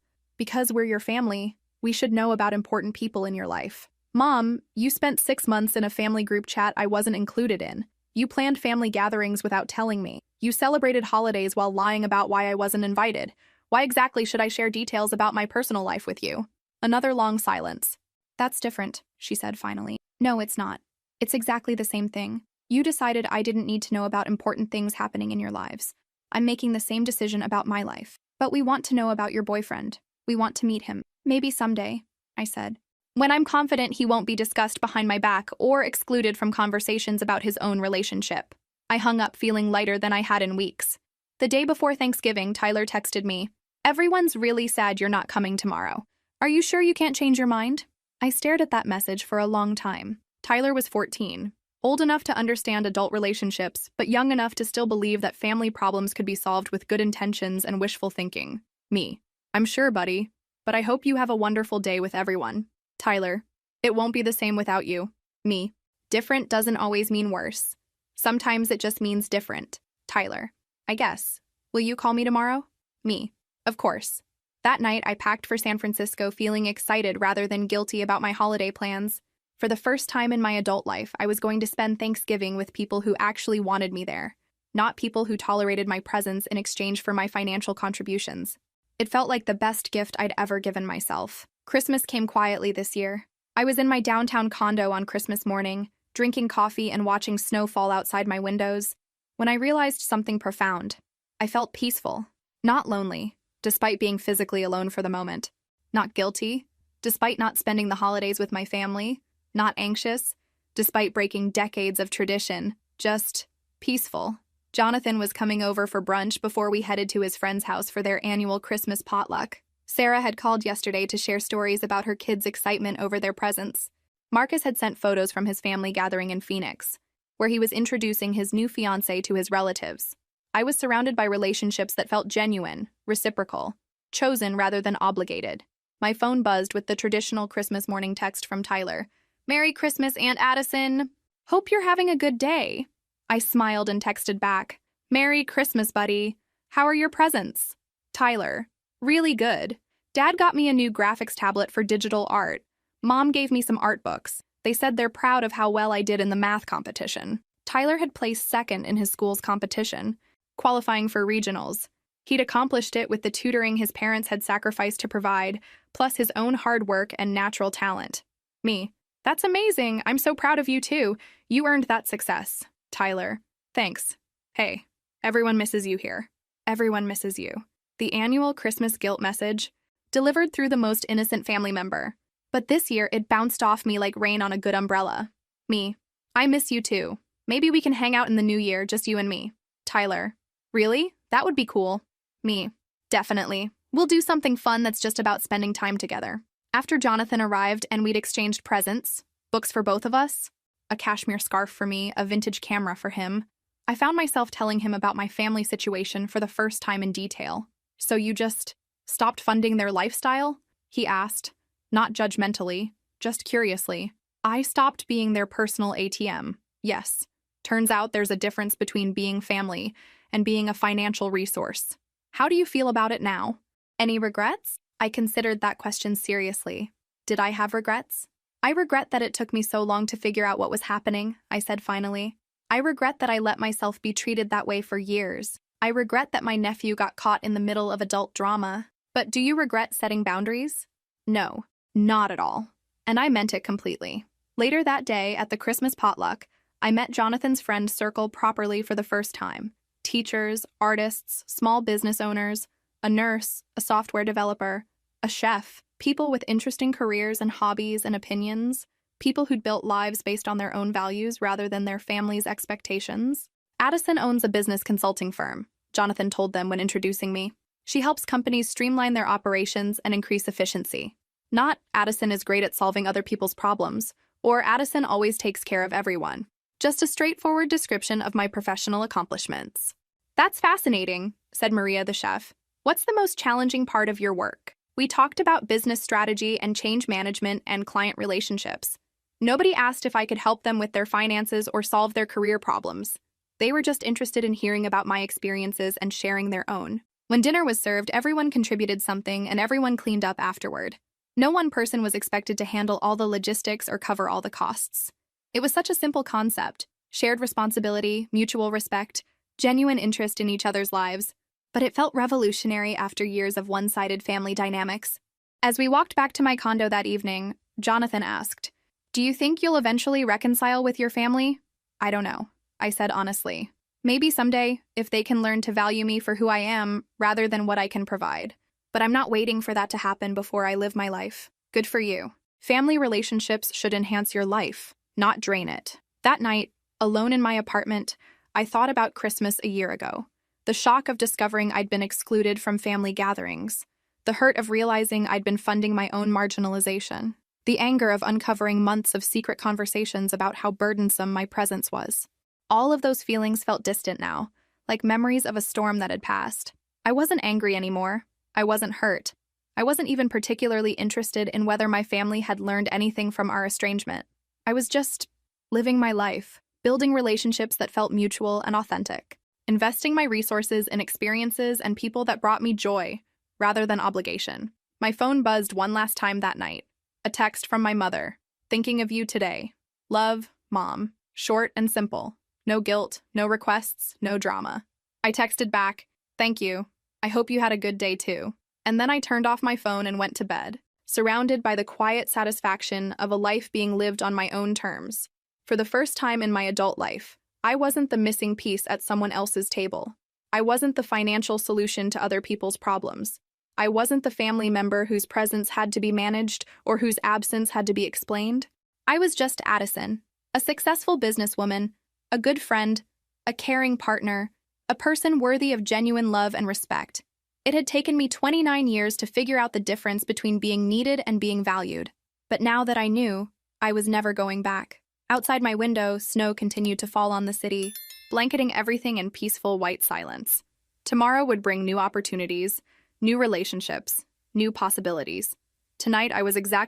we're your family, we should know about important people in your life. Mom, you spent 6 months in a family group chat I wasn't included in. You planned family gatherings without telling me. You celebrated holidays while lying about why I wasn't invited. Why exactly should I share details about my personal life with you? Another long silence. That's different, she said finally. No, it's not. It's exactly the same thing. You decided I didn't need to know about important things happening in your lives. I'm making the same decision about my life. But we want to know about your boyfriend. We want to meet him. Maybe someday, I said. When I'm confident he won't be discussed behind my back or excluded from conversations about his own relationship. I hung up feeling lighter than I had in weeks. The day before Thanksgiving, Tyler texted me, "Everyone's really sad you're not coming tomorrow. Are you sure you can't change your mind?" I stared at that message for a long time. Tyler was 14, old enough to understand adult relationships, but young enough to still believe that family problems could be solved with good intentions and wishful thinking. Me. "I'm sure, buddy, but I hope you have a wonderful day with everyone." Tyler. "It won't be the same without you." Me. "Different doesn't always mean worse. Sometimes it just means different." Tyler. "I guess. Will you call me tomorrow?" Me. "Of course." That night, I packed for San Francisco feeling excited rather than guilty about my holiday plans. For the first time in my adult life, I was going to spend Thanksgiving with people who actually wanted me there, not people who tolerated my presence in exchange for my financial contributions. It felt like the best gift I'd ever given myself. Christmas came quietly this year. I was in my downtown condo on Christmas morning, drinking coffee and watching snow fall outside my windows, when I realized something profound. I felt peaceful, not lonely, despite being physically alone for the moment. Not guilty, despite not spending the holidays with my family. Not anxious, despite breaking decades of tradition. Just peaceful. Jonathan was coming over for brunch before we headed to his friend's house for their annual Christmas potluck. Sarah had called yesterday to share stories about her kids' excitement over their presents. Marcus had sent photos from his family gathering in Phoenix, where he was introducing his new fiancée to his relatives. I was surrounded by relationships that felt genuine, reciprocal, chosen rather than obligated. My phone buzzed with the traditional Christmas morning text from Tyler. "Merry Christmas, Aunt Addison. Hope you're having a good day." I smiled and texted back, "Merry Christmas, buddy. How are your presents?" Tyler, "Really good. Dad got me a new graphics tablet for digital art. Mom gave me some art books. They said they're proud of how well I did in the math competition." Tyler had placed second in his school's competition, qualifying for regionals. He'd accomplished it with the tutoring his parents had sacrificed to provide, plus his own hard work and natural talent. Me. "That's amazing. I'm so proud of you too. You earned that success." Tyler. "Thanks. Hey, everyone misses you here. Everyone misses you." The annual Christmas guilt message, delivered through the most innocent family member. But this year, it bounced off me like rain on a good umbrella. Me. "I miss you too. Maybe we can hang out in the new year, just you and me." Tyler. "Really? That would be cool." Me. "Definitely. We'll do something fun that's just about spending time together." After Jonathan arrived and we'd exchanged presents, books for both of us, a cashmere scarf for me, a vintage camera for him, I found myself telling him about my family situation for the first time in detail. "So you just stopped funding their lifestyle?" he asked, not judgmentally, just curiously. "I stopped being their personal ATM. Yes. Turns out there's a difference between being family and being a financial resource. How do you feel about it now? Any regrets?" I considered that question seriously. Did I have regrets? "I regret that it took me so long to figure out what was happening," I said finally. "I regret that I let myself be treated that way for years. I regret that my nephew got caught in the middle of adult drama. But do you regret setting boundaries?" No, not at all. And I meant it completely. Later that day, at the Christmas potluck, I met Jonathan's friend circle properly for the first time. Teachers, artists, small business owners, a nurse, a software developer, a chef, people with interesting careers and hobbies and opinions, people who'd built lives based on their own values rather than their family's expectations. "Addison owns a business consulting firm," Jonathan told them when introducing me. "She helps companies streamline their operations and increase efficiency. Not Addison is great at solving other people's problems, or Addison always takes care of everyone. Just a straightforward description of my professional accomplishments." "That's fascinating," said Maria the chef. "What's the most challenging part of your work?" We talked about business strategy and change management and client relationships. Nobody asked if I could help them with their finances or solve their career problems. They were just interested in hearing about my experiences and sharing their own. When dinner was served, everyone contributed something and everyone cleaned up afterward. No one person was expected to handle all the logistics or cover all the costs. It was such a simple concept: shared responsibility, mutual respect, genuine interest in each other's lives. But it felt revolutionary after years of one-sided family dynamics. As we walked back to my condo that evening, Jonathan asked, "Do you think you'll eventually reconcile with your family?" "I don't know," I said honestly. Maybe someday, if they can learn to value me for who I am rather than what I can provide. But I'm not waiting for that to happen before I live my life. Good for you. Family relationships should enhance your life, not drain it. That night, alone in my apartment, I thought about Christmas a year ago. The shock of discovering I'd been excluded from family gatherings. The hurt of realizing I'd been funding my own marginalization. The anger of uncovering months of secret conversations about how burdensome my presence was. All of those feelings felt distant now, like memories of a storm that had passed. I wasn't angry anymore. I wasn't hurt. I wasn't even particularly interested in whether my family had learned anything from our estrangement. I was just living my life, building relationships that felt mutual and authentic, investing my resources in experiences and people that brought me joy rather than obligation. My phone buzzed one last time that night. A text from my mother. Thinking of you today. Love, Mom. Short and simple. No guilt, no requests, no drama. I texted back, thank you. I hope you had a good day too. And then I turned off my phone and went to bed, surrounded by the quiet satisfaction of a life being lived on my own terms. For the first time in my adult life, I wasn't the missing piece at someone else's table. I wasn't the financial solution to other people's problems. I wasn't the family member whose presence had to be managed or whose absence had to be explained. I was just Addison, a successful businesswoman, a good friend, a caring partner, a person worthy of genuine love and respect. It had taken me 29 years to figure out the difference between being needed and being valued. But now that I knew, I was never going back. Outside my window, snow continued to fall on the city, blanketing everything in peaceful white silence. Tomorrow would bring new opportunities, new relationships, new possibilities. Tonight I was exactly